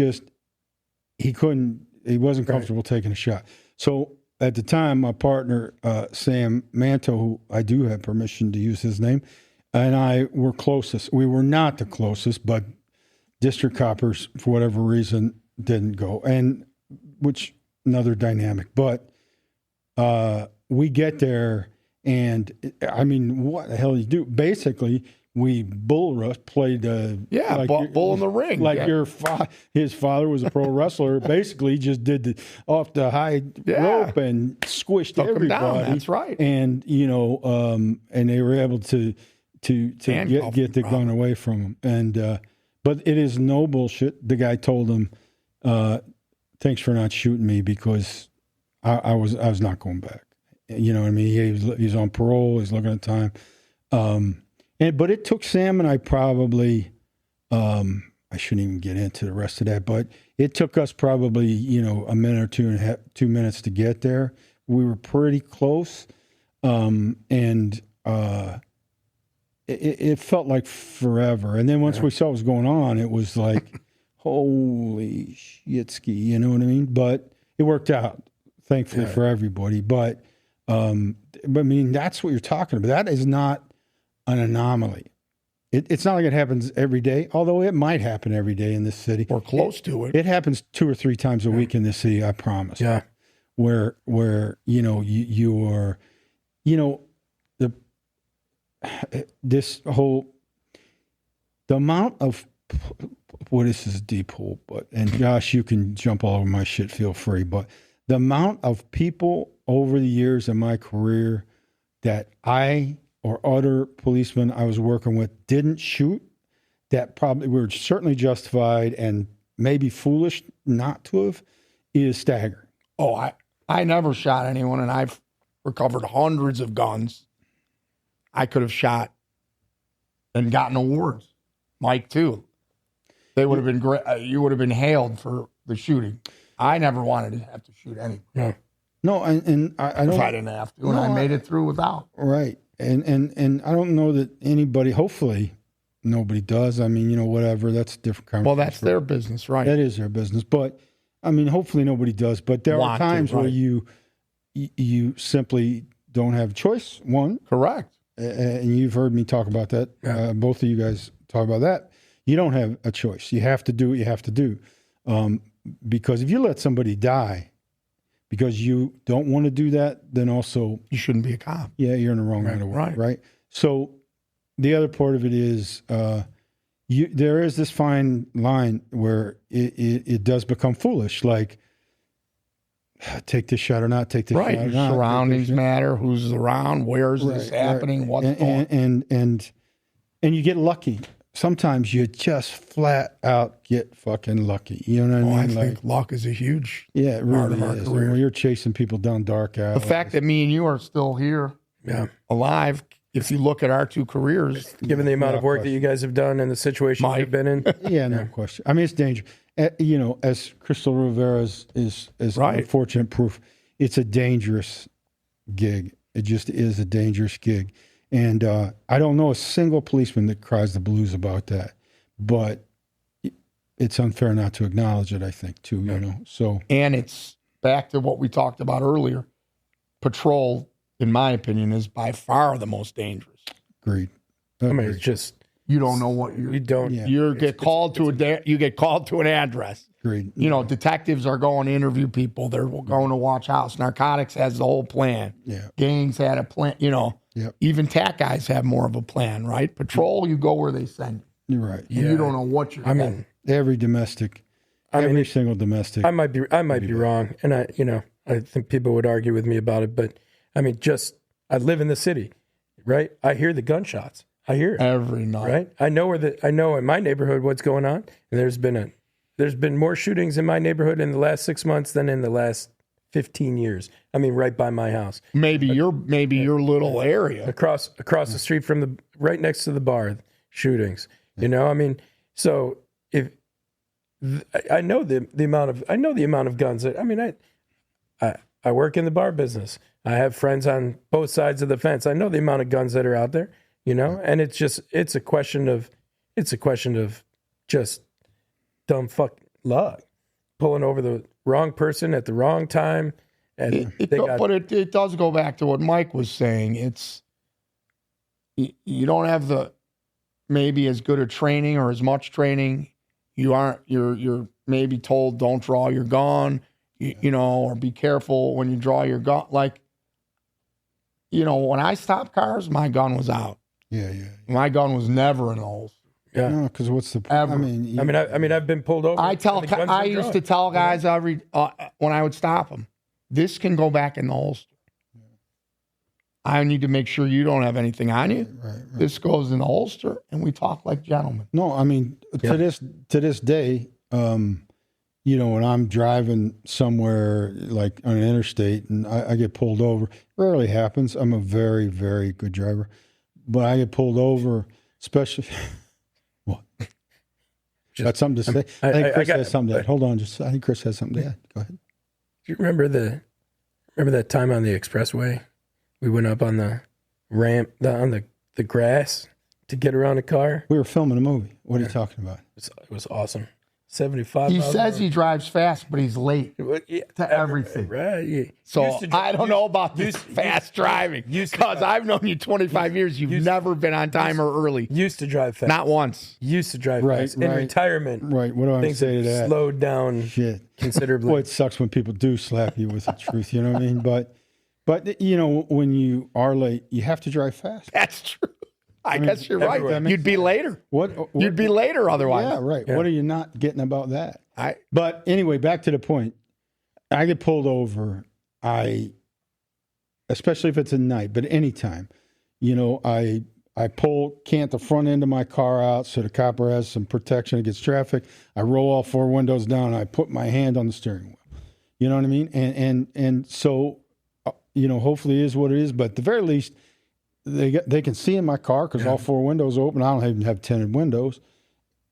wasn't comfortable taking a shot. So at the time, my partner, Sam Manto, who I do have permission to use his name, and I were closest. We were not the closest, but district coppers, for whatever reason, didn't go. And which, another dynamic. But we get there, and I mean, what the hell do you do? Basically, we bull rush, played bull in the ring. Like his father was a pro wrestler. Basically, he just did off the high rope and squished everybody. Him down. That's right. And and they were able to get the gun away from him. And but it is no bullshit. The guy told him, "Thanks for not shooting me because I was not going back." You know what I mean? He's on parole. He's looking at time. But it took Sam and I probably, I shouldn't even get into the rest of that, but it took us probably, a minute or 2 minutes to get there. We were pretty close. It felt like forever. And then once we saw what was going on, it was like, holy shitski, you know what I mean? But it worked out, thankfully for everybody. But I mean, that's what you're talking about. That is not an anomaly. It's not like it happens every day, although it might happen every day in this city. Or close to it. It happens 2 or 3 times a week in this city, I promise. Yeah. Where you are, the amount of, this is a deep hole, and Josh, you can jump all over my shit, feel free, but the amount of people over the years in my career that I or other policemen I was working with didn't shoot, that probably were certainly justified and maybe foolish not to have, is staggering. Oh, I never shot anyone, and I've recovered hundreds of guns. I could have shot and gotten awards. Mike, too. They would have been great. You would have been hailed for the shooting. I never wanted to have to shoot anyone. Yeah. No, and I don't. If I didn't have to, and I made it through without. Right. And I don't know that anybody, hopefully nobody does. I mean, whatever, that's a different conversation. Well, that's their business, right? That is their business. But, I mean, hopefully nobody does. But there are times where you simply don't have a choice, one. Correct. And you've heard me talk about that. Yeah. Both of you guys talk about that. You don't have a choice. You have to do what you have to do. Because if you let somebody die because you don't want to do that, then also you shouldn't be a cop. Yeah, you're in the wrong line of work, right? So the other part of it is there is this fine line where it does become foolish, like take this shot or not take this shot or not. Surroundings matter, who's around, where's this happening, what's going on. And you get lucky. Sometimes you just flat out get fucking lucky. You know what I mean? I think luck is a huge it really part of our is. career. When you're chasing people down dark alleys. The fact that me and you are still here, alive, if you look at our two careers. Given the amount of work that you guys have done and the situation you've been in. Yeah, no question. I mean, it's dangerous. As Crystal Rivera's is unfortunate proof, it's a dangerous gig. It just is a dangerous gig. And I don't know a single policeman that cries the blues about that. But it's unfair not to acknowledge it, I think, too, So, and it's back to what we talked about earlier. patrol, in my opinion, is by far the most dangerous. Agreed. I mean, it's just You don't know what you don't. Yeah. you get called to an address. Agreed. You know, detectives are going to interview people. They're going to watch house. Narcotics has the whole plan. Yeah. Gangs had a plan. You know, Yep. even TAC guys have more of a plan, right? Patrol, you go where they send you. You're right. You don't know what you're. I mean, Every domestic, every single domestic. I might be wrong, and I think people would argue with me about it, but I mean, I live in the city, right? I hear the gunshots. I hear it every night, right? I know in my neighborhood what's going on, and there's been more shootings in my neighborhood in the last 6 months than in the last 15 years. I mean, right by my house, maybe your little area across the street from right next to the bar, shootings. You know, I mean, so if I know the amount of guns that, I mean, I work in the bar business. I have friends on both sides of the fence. I know the amount of guns that are out there, you know, and it's a question of just dumb fuck luck, pulling over the wrong person at the wrong time. And but it does go back to what Mike was saying. It's you don't have the maybe as good a training or as much training. You're maybe told don't draw your gun, you know, or be careful when you draw your gun. Like, you know, when I stopped cars, my gun was out. Yeah. My gun was never in the holster. Yeah. No, because what's the Ever. I mean, I've been pulled over. I used to tell guys when I would stop them, this can go back in the holster. I need to make sure you don't have anything on you. Right. This goes in the holster, and we talk like gentlemen. No, I mean, to this day, you know, when I'm driving somewhere like on an interstate and I get pulled over, rarely happens. I'm a very, very good driver, but I get pulled over, especially. What? Got something to say? I think Chris has something to add. Hold on, I think Chris has something to add. Go ahead. Do you remember that time on the expressway? We went up on the ramp, on the grass to get around a car. We were filming a movie. What are you talking about? It was awesome. 75. He says he drives fast, but he's late to everything. Right. Yeah. So I don't know about this fast driving because I've known you 25 years. You've never been on time or early. Used to drive fast. Not once. Used to drive fast. In retirement. Right. What do I things say to that? Slowed down considerably. Boy, it sucks when people do slap you with the truth. You know what I mean? But you know, when you are late, you have to drive fast. That's true. I guess you're right. Everywhere. You'd be later. What? You'd be later otherwise. Yeah, right. Yeah. What are you not getting about that? But anyway, back to the point. I get pulled over. Especially if it's at night, but anytime, you know, I cant the front end of my car out so the copper has some protection against traffic. I roll all four windows down. And I put my hand on the steering wheel. You know what I mean? And so, you know, hopefully it is what it is. But at the very least, they can see in my car because all four windows are open. I don't even have tinted windows,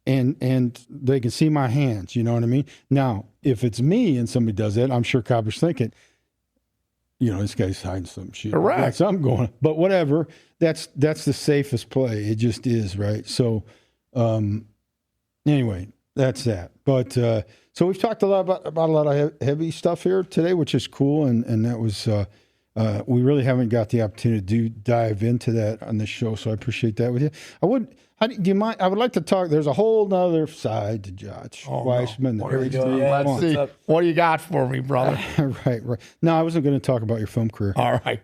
and they can see my hands. You know what I mean? Now, if it's me and somebody does that, I'm sure coppers thinking, you know, this guy's hiding some shit. Correct. Got something going. But whatever. That's the safest play. It just is, right? So, anyway, that's that. But so we've talked a lot about a lot of heavy stuff here today, which is cool, and that was. We really haven't got the opportunity to dive into that on this show, so I appreciate that with you. Do you mind? I would like to talk. There's a whole other side to Josh Weitzman. No. Here we go. Let's see. What do you got for me, brother? Right. No, I wasn't going to talk about your film career. All right.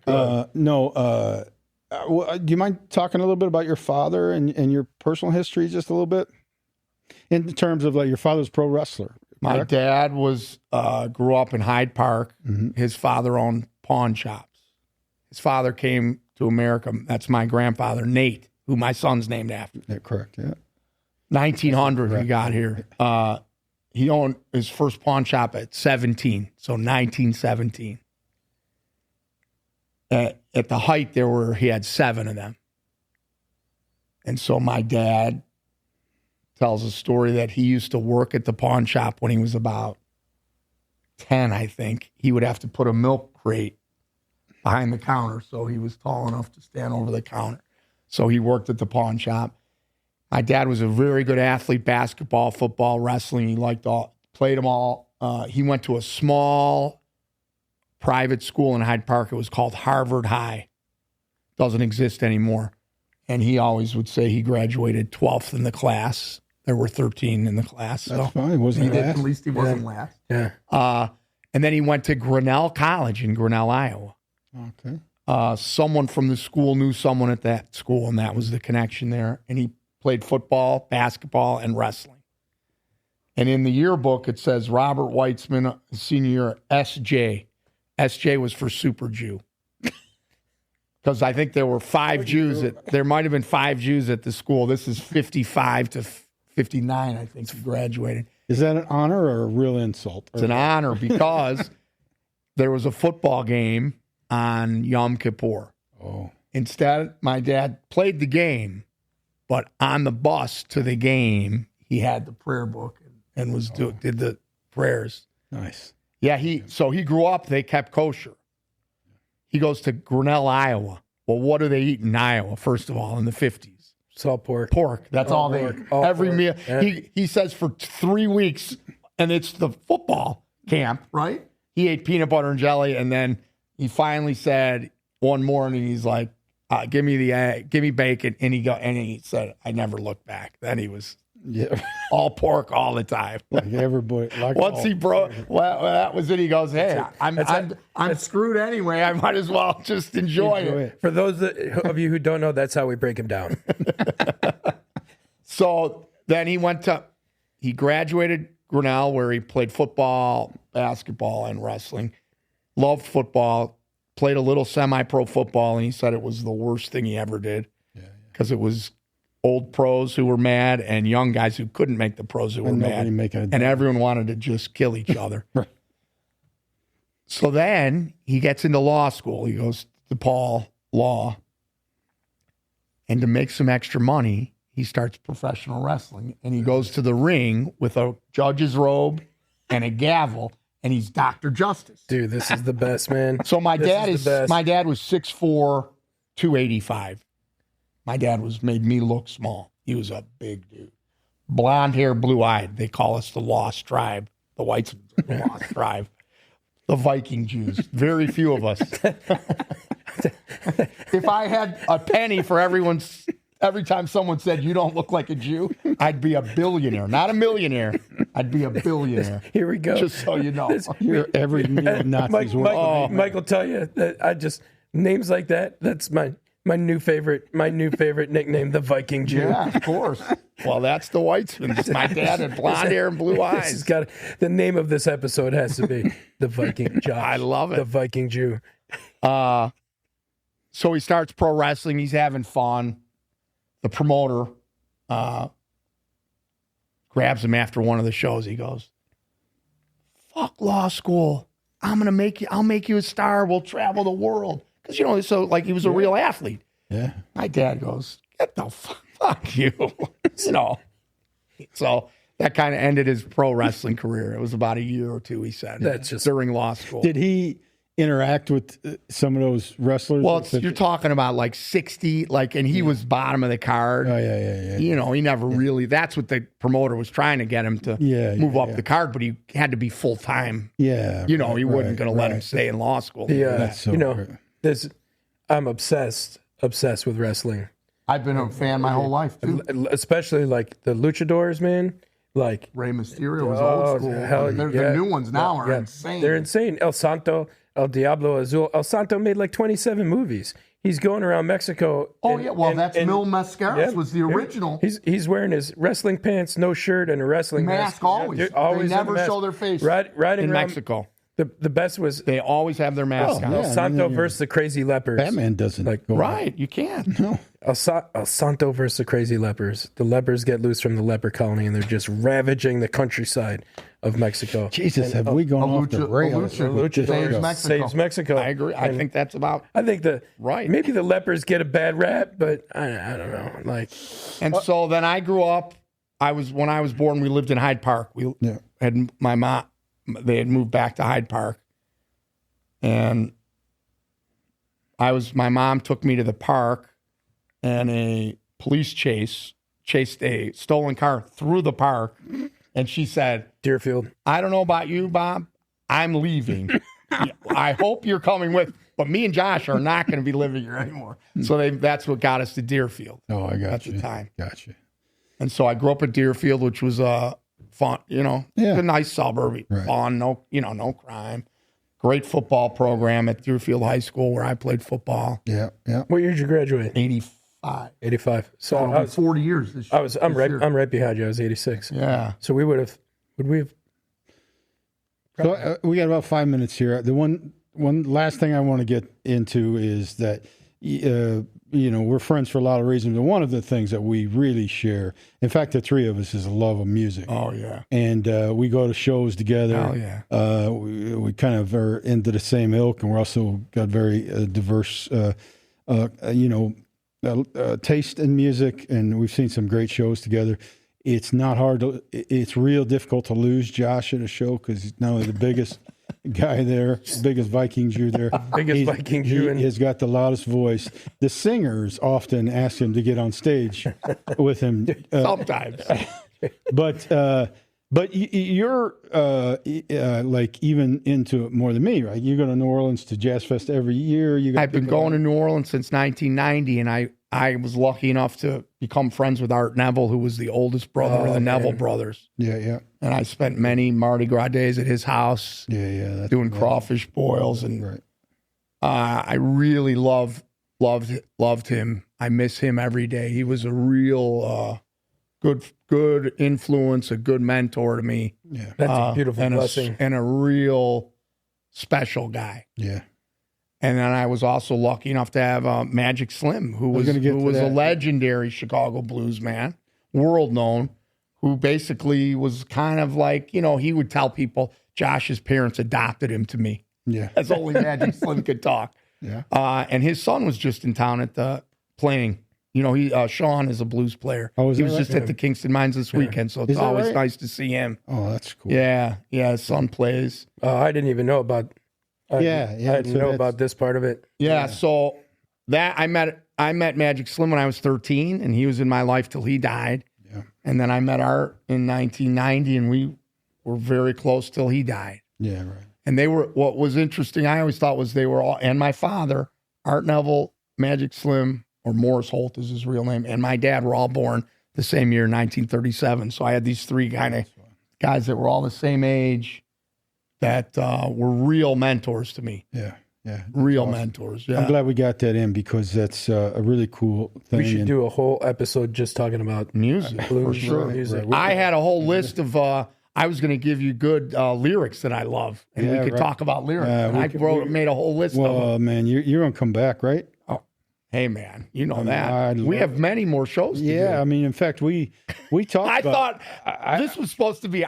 No. Do you mind talking a little bit about your father and your personal history, just a little bit, in terms of like your father's pro wrestler? My dad grew up in Hyde Park. Mm-hmm. His father owned pawn shops. His father came to America. That's my grandfather, Nate, who my son's named after. Yeah, correct. Yeah. 1900, he got here. He owned his first pawn shop at 17, so 1917. At the height, he had 7 of them. And so my dad tells a story that he used to work at the pawn shop when he was about 10, I think. He would have to put a milk crate behind the counter, so he was tall enough to stand over the counter. So he worked at the pawn shop. My dad was a very good athlete, basketball, football, wrestling. He played them all. He went to a small private school in Hyde Park. It was called Harvard High. Doesn't exist anymore. And he always would say he graduated 12th in the class. There were 13 in the class. That's so fine. Wasn't at least he wasn't last. Yeah. And then he went to Grinnell College in Grinnell, Iowa. Okay. Someone from the school knew someone at that school, and that was the connection there. And he played football, basketball, and wrestling. And in the yearbook, it says Robert Weitzman, senior year, SJ. SJ was for Super Jew. Because I think there were 5 Jews. There might have been 5 Jews at the school. This is 55 to 59, I think, he graduated. Is that an honor or a real insult? It's an honor because there was a football game on Yom Kippur. Oh. Instead, my dad played the game, but on the bus to the game, he had the prayer book and did the prayers. Nice. Yeah, so he grew up, they kept kosher. He goes to Grinnell, Iowa. Well, what do they eat in Iowa, first of all, in the 50s? Salt pork. Pork. That's all they eat. Every pork. meal. Yeah. He says for 3 weeks, and it's the football camp, right? He ate peanut butter and jelly, and then he finally said one morning, he's like, give me the egg, give me bacon. And he said, I never looked back. Then he was all pork all the time. Like everybody. Like Once he broke, well, that was it. He goes, hey, I'm screwed anyway. I might as well just enjoy it. For those of you who don't know, that's how we break him down. So then he graduated Grinnell, where he played football, basketball, and wrestling. Loved football, played a little semi-pro football, and he said it was the worst thing he ever did because it was old pros who were mad and young guys who couldn't make the pros who were mad. And everyone wanted to just kill each other. Right. So then he gets into law school. He goes to DePaul Law. And to make some extra money, he starts professional wrestling. And he goes to the ring with a judge's robe and a gavel. And he's Dr. Justice. Dude, this is the best, man. So my dad was 6'4", 285. My dad made me look small. He was a big dude. Blonde hair, blue-eyed. They call us the Lost Tribe. The Weitzmans are the Lost Tribe. The Viking Jews. Very few of us. If I had a penny for every time someone said, you don't look like a Jew, I'd be a billionaire. Not a millionaire. I'd be a billionaire. Here we go. Just so you know. You're every Nazi's Mike will tell you that names like that, that's my new favorite nickname, the Viking Jew. Yeah, of course. Well, that's the Weitzmans. My dad had blonde hair and blue eyes. The name of this episode has to be the Viking Josh. I love it. The Viking Jew. So he starts pro wrestling. He's having fun. The promoter grabs him after one of the shows. He goes, "Fuck law school. I'll make you a star. We'll travel the world." Because, so like he was a real athlete. Yeah. My dad goes, "Get the fuck you." So that kind of ended his pro wrestling career. It was about a year or two, he said. That's just during law school. Did he interact with some of those wrestlers? Well, you're talking about like 60, and he was bottom of the card. Oh, yeah. He never really, that's what the promoter was trying to get him to move up the card, but he had to be full time. Yeah. He wasn't going to let him stay in law school. Yeah. I'm obsessed with wrestling. I've been a fan my whole life, too. Especially like the luchadors, man. Like Rey Mysterio was old school. The new ones now are insane. They're insane. El Santo, El Diablo Azul. El Santo made like 27 movies. He's going around Mexico. That's Mil Mascaras was the original. He's wearing his wrestling pants, no shirt, and a wrestling mask. Always. They never show their face. Riding in around Mexico. The best was they always have their mask on. El Santo versus the Crazy Lepers. Batman doesn't go right. You can't. No. El Santo versus the Crazy Lepers. The lepers get loose from the leper colony, and they're just ravaging the countryside of Mexico. Jesus, have we gone off the rails? Lucha saves Mexico. I agree. I think that's about. I think maybe the lepers get a bad rap, but I don't know. So then I grew up. When I was born, we lived in Hyde Park. We had my mom. They had moved back to Hyde Park, and my mom took me to the park, and a police chased a stolen car through the park, and she said, Deerfield, "I don't know about you, Bob. I'm leaving." I hope you're coming with. But me and Josh are not going to be living here anymore. So that's what got us to Deerfield. Oh, I got at you. the time. Gotcha. And so I grew up at Deerfield, which was fun, Yeah. a nice suburb, Right. fun, no crime. Great football program at Deerfield High School where I played football. Yeah. Yeah. What year did you graduate? 85. 85. So Oh, I was 40 years this year. I'm right behind you. I was 86. Yeah. So would we have? So we got about 5 minutes here. The one last thing I want to get into is that, we're friends for a lot of reasons. But one of the things that we really share, in fact, the three of us, is a love of music. Oh, yeah. And we go to shows together. Oh, yeah. We kind of are into the same ilk, and we're also got very diverse, taste in music, and we've seen some great shows together. It's not hard it's real difficult to lose Josh at a show because he's not only the biggest guy there, biggest Viking Jew there. Viking Jew. He has got the loudest voice. The singers often ask him to get on stage with him. Sometimes. But you're like even into it more than me, right? You go to New Orleans to Jazz Fest every year. I've been going to New Orleans since 1990, and I was lucky enough to become friends with Art Neville, who was the oldest brother of the Neville brothers. Yeah, yeah. And I spent many Mardi Gras days at his house doing crawfish boils. And right. I really loved him. I miss him every day. He was a real good influence, a good mentor to me. Yeah. That's a beautiful blessing. And a real special guy. Yeah. And then I was also lucky enough to have Magic Slim, who was a legendary Chicago blues man, world known, who basically was kind of like, he would tell people Josh's parents adopted him to me. Yeah. As only Magic Slim could talk. Yeah. And his son was just in town at the playing. Sean is a blues player. Oh, is he that was right? just at the Kingston Mines this weekend, so it's always right? nice to see him. Oh, that's cool. Yeah, his son plays. I didn't even know about. I didn't know about this part of it. Yeah, so that I met Magic Slim when I was 13, and he was in my life till he died. Yeah. And then I met Art in 1990, and we were very close till he died. Yeah, right. And they were, what was interesting, I always thought was they were all, and my father, Art Neville, Magic Slim, or Morris Holt is his real name, and my dad were all born the same year, 1937. So I had these three kind of guys that were all the same age that were real mentors to me. Yeah, yeah. Real mentors, yeah. I'm glad we got that in because that's a really cool thing. We should do a whole episode just talking about music, blues, for sure. music. Right. I had a whole list of, I was going to give you good lyrics that I love, and we could talk about lyrics. And I made a whole list of them. Well, man, you're going to come back, right? Hey, man, you know that. We have many more shows to do. Yeah, I mean, in fact, we talked I about... thought this was supposed to be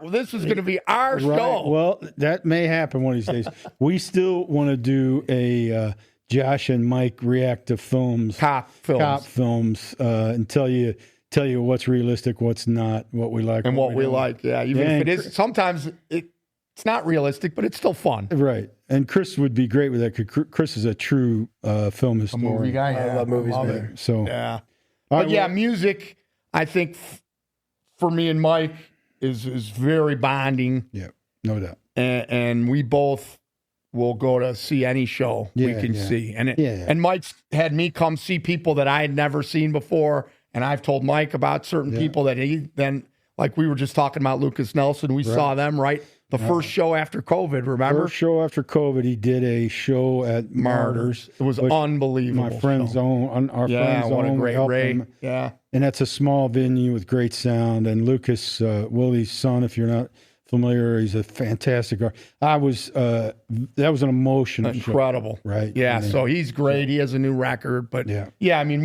this was going to be our right. show. Well, that may happen one of these days. We still want to do a Josh and Mike react to films. Cop films. And tell you what's realistic, what's not, what we like. And what we like, yeah. Even if it is, sometimes it's not realistic, but it's still fun. Right. And Chris would be great with that because Chris is a true film historian. Movie guy. I love movies, man. So, yeah. All But right, yeah, well, music, I think for me and Mike is very bonding. yeah, no doubt. And we both will go to see any show we can see. And Mike's had me come see people that I had never seen before. And I've told Mike about certain people that he then, like we were just talking about Lucas Nelson, we saw them, right? The first show after COVID, remember? First show after COVID, he did a show at Martyrs. It was unbelievable. My friend's own, our friend's what own. a great helped Ray. him. Yeah. And that's a small venue with great sound. And Lucas, Willie's son, if you're not familiar, he's a fantastic artist. That was an emotional Incredible. show, right? Yeah, And so he's great. He has a new record. But yeah, I mean,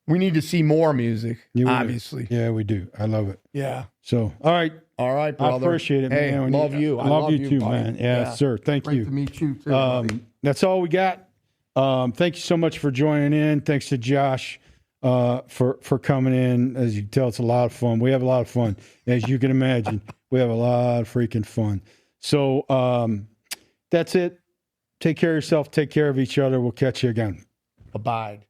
we need to see more music, obviously. Yeah, we do. I love it. Yeah. So, all right. All right, brother. I appreciate it, hey, man. Love you. I love you too, buddy. man. Yeah, sir. Thank Great you. to meet you too. That's all we got. Thank you so much for joining in. Thanks to Josh for coming in. As you can tell, it's a lot of fun. We have a lot of fun. As you can imagine, we have a lot of freaking fun. So that's it. Take care of yourself. Take care of each other. We'll catch you again. Abide.